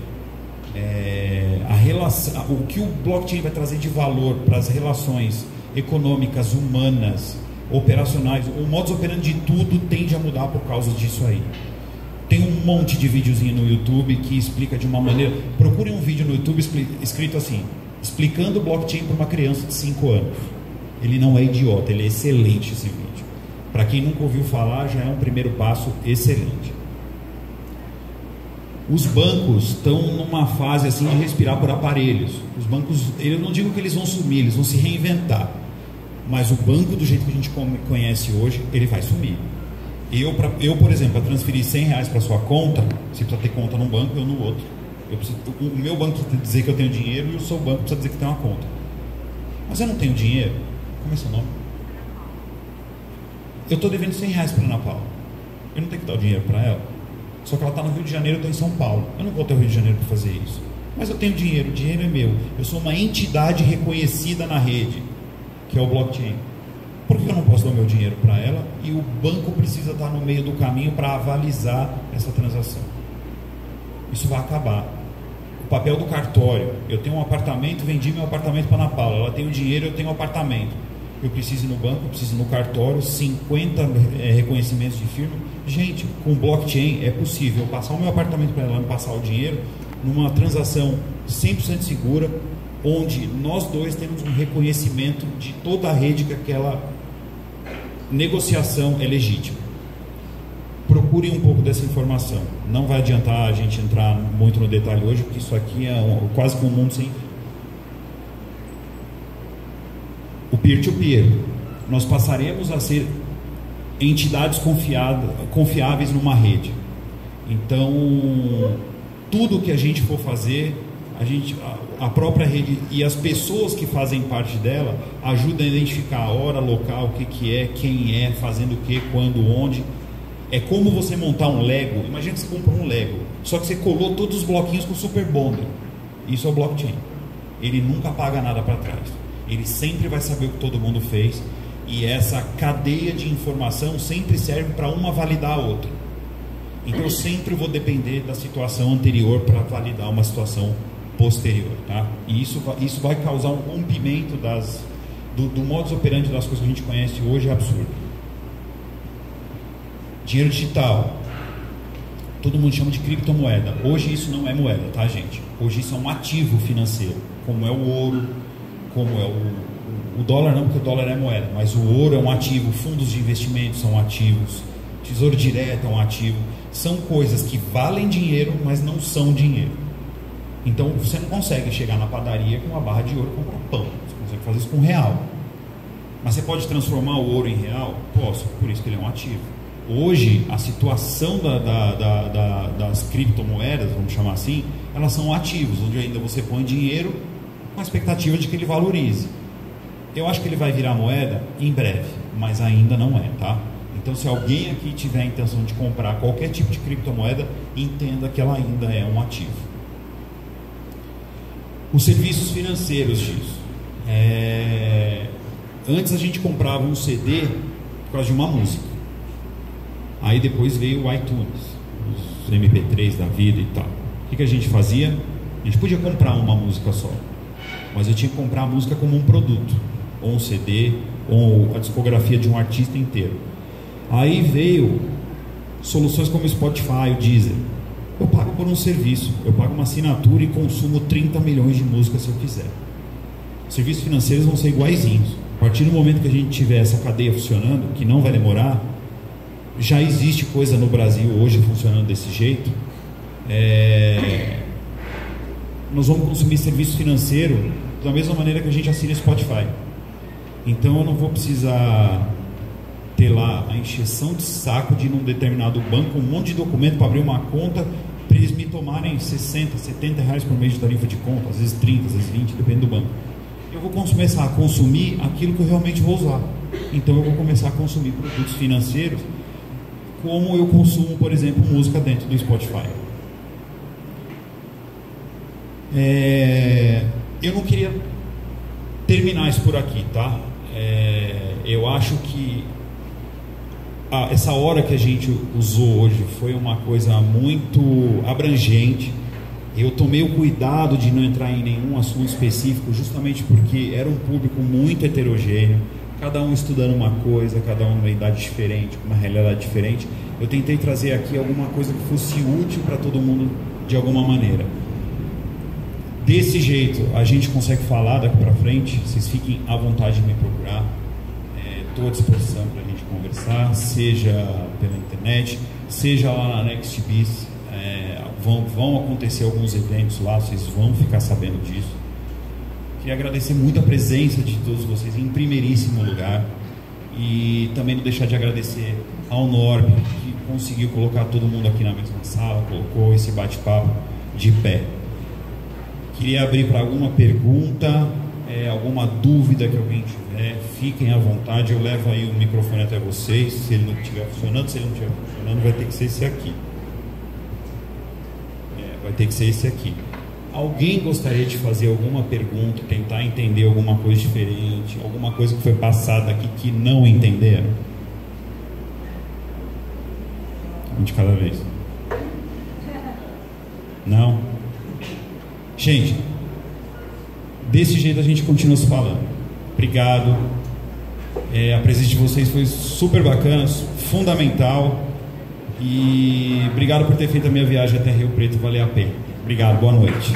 O que o blockchain vai trazer de valor para as relações econômicas, humanas, operacionais, o modus operandi de tudo tende a mudar por causa disso aí. Tem um monte de videozinho no YouTube que explica de uma maneira. Procure um vídeo no YouTube escrito assim: explicando blockchain para uma criança de 5 anos. Ele não é idiota, ele é excelente esse vídeo. Para quem nunca ouviu falar, já é um primeiro passo excelente. Os bancos estão numa fase assim de respirar por aparelhos. Os bancos, eu não digo que eles vão sumir, eles vão se reinventar. Mas o banco do jeito que a gente conhece hoje, ele vai sumir. Eu por exemplo, para transferir R$100 para sua conta, você precisa ter conta num banco e eu no outro. O meu banco precisa dizer que eu tenho dinheiro e o seu banco precisa dizer que tem uma conta. Mas eu não tenho dinheiro. Como é seu nome? Eu estou devendo R$100 para a Ana Paula. Eu não tenho que dar o dinheiro para ela. Só que ela está no Rio de Janeiro, eu estou em São Paulo. Eu não vou até o Rio de Janeiro para fazer isso. Mas eu tenho dinheiro, o dinheiro é meu. Eu sou uma entidade reconhecida na rede, que é o blockchain. Por que eu não posso dar o meu dinheiro para ela e o banco precisa estar no meio do caminho para avalizar essa transação? Isso vai acabar. O papel do cartório: eu tenho um apartamento, vendi meu apartamento para a Ana Paula, ela tem o dinheiro, eu tenho um apartamento. eu preciso ir no banco, eu preciso ir no cartório, 50 reconhecimentos de firma. Gente, com blockchain é possível eu passar o meu apartamento para ela, me passar o dinheiro numa transação 100% segura, onde nós dois temos um reconhecimento de toda a rede que aquela negociação é legítima. Procurem um pouco dessa informação. Não vai adiantar a gente entrar muito no detalhe hoje, porque isso aqui é quase que um mundo sem fim. O peer-to-peer, nós passaremos a ser entidades confiáveis numa rede. Então, tudo que a gente for fazer, a própria rede e as pessoas que fazem parte dela ajudam a identificar a hora, local, o que é, quem é, fazendo o que, quando, onde. É como você montar um Lego. Imagina que você compra um Lego, só que você colou todos os bloquinhos com Super Bonder. Isso é o blockchain. Ele nunca paga nada para trás. Ele sempre vai saber o que todo mundo fez. E essa cadeia de informação sempre serve para uma validar a outra. Então eu sempre vou depender da situação anterior para validar uma situação posterior, tá? E isso vai causar um rompimento do modus operandi das coisas que a gente conhece hoje, é absurdo. Dinheiro digital, todo mundo chama de criptomoeda. Hoje isso não é moeda, tá, gente? Hoje isso é um ativo financeiro, como é o ouro, como é o dólar, não, porque o dólar é moeda, mas o ouro é um ativo, fundos de investimento são ativos, tesouro direto é um ativo. São coisas que valem dinheiro, mas não são dinheiro. Então você não consegue chegar na padaria com uma barra de ouro e comprar pão. Você consegue fazer isso com real. Mas você pode transformar o ouro em real? Posso, por isso que ele é um ativo. Hoje, a situação das criptomoedas, vamos chamar assim, elas são ativos, onde ainda você põe dinheiro com a expectativa de que ele valorize. Eu acho que ele vai virar moeda em breve, mas ainda não é, tá? Então, se alguém aqui tiver a intenção de comprar qualquer tipo de criptomoeda, entenda que ela ainda é um ativo. Os serviços financeiros disso. Antes a gente comprava um CD por causa de uma música. Aí depois veio o iTunes, os MP3 da vida e tal. O que a gente fazia? A gente podia comprar uma música só, mas eu tinha que comprar a música como um produto, ou um CD, ou a discografia de um artista inteiro. Aí veio soluções como o Spotify, o Deezer. Eu pago por um serviço, eu pago uma assinatura e consumo 30 milhões de músicas se eu quiser. Os serviços financeiros vão ser iguaizinhos. A partir do momento que a gente tiver essa cadeia funcionando, que não vai demorar, já existe coisa no Brasil hoje funcionando desse jeito. Nós vamos consumir serviço financeiro da mesma maneira que a gente assina Spotify. Então eu não vou precisar ter lá a encheção de saco de ir num determinado banco, um monte de documento para abrir uma conta, para eles me tomarem 60, 70 reais por mês de tarifa de conta, às vezes 30, às vezes 20, depende do banco. Eu vou começar a consumir aquilo que eu realmente vou usar. Então eu vou começar a consumir produtos financeiros como eu consumo, por exemplo, música dentro do Spotify. Eu não queria terminar isso por aqui, tá? Eu acho que essa hora que a gente usou hoje foi uma coisa muito abrangente. Eu tomei o cuidado de não entrar em nenhum assunto específico, justamente porque era um público muito heterogêneo, cada um estudando uma coisa, cada um numa idade diferente, com uma realidade diferente. Eu tentei trazer aqui alguma coisa que fosse útil para todo mundo de alguma maneira. Desse jeito a gente consegue falar daqui para frente. Vocês fiquem à vontade de me procurar. Estou à disposição para a gente conversar, seja pela internet, seja lá na NextBiz. Vão acontecer alguns eventos lá, vocês vão ficar sabendo disso. Queria agradecer muito a presença de todos vocês em primeiríssimo lugar, e também não deixar de agradecer ao Norb, que conseguiu colocar todo mundo aqui na mesma sala, colocou esse bate-papo de pé. Queria abrir para alguma pergunta, alguma dúvida que alguém tiver, fiquem à vontade. Eu levo aí o microfone até vocês, se ele não estiver funcionando. Se ele não estiver funcionando, vai ter que ser esse aqui. Vai ter que ser esse aqui. Alguém gostaria de fazer alguma pergunta, tentar entender alguma coisa diferente, alguma coisa que foi passada aqui que não entenderam? Um de cada vez. Não? Gente, desse jeito a gente continua se falando. Obrigado. A presença de vocês foi super bacana, fundamental. E obrigado por ter feito a minha viagem até Rio Preto valer a pena. Obrigado, boa noite.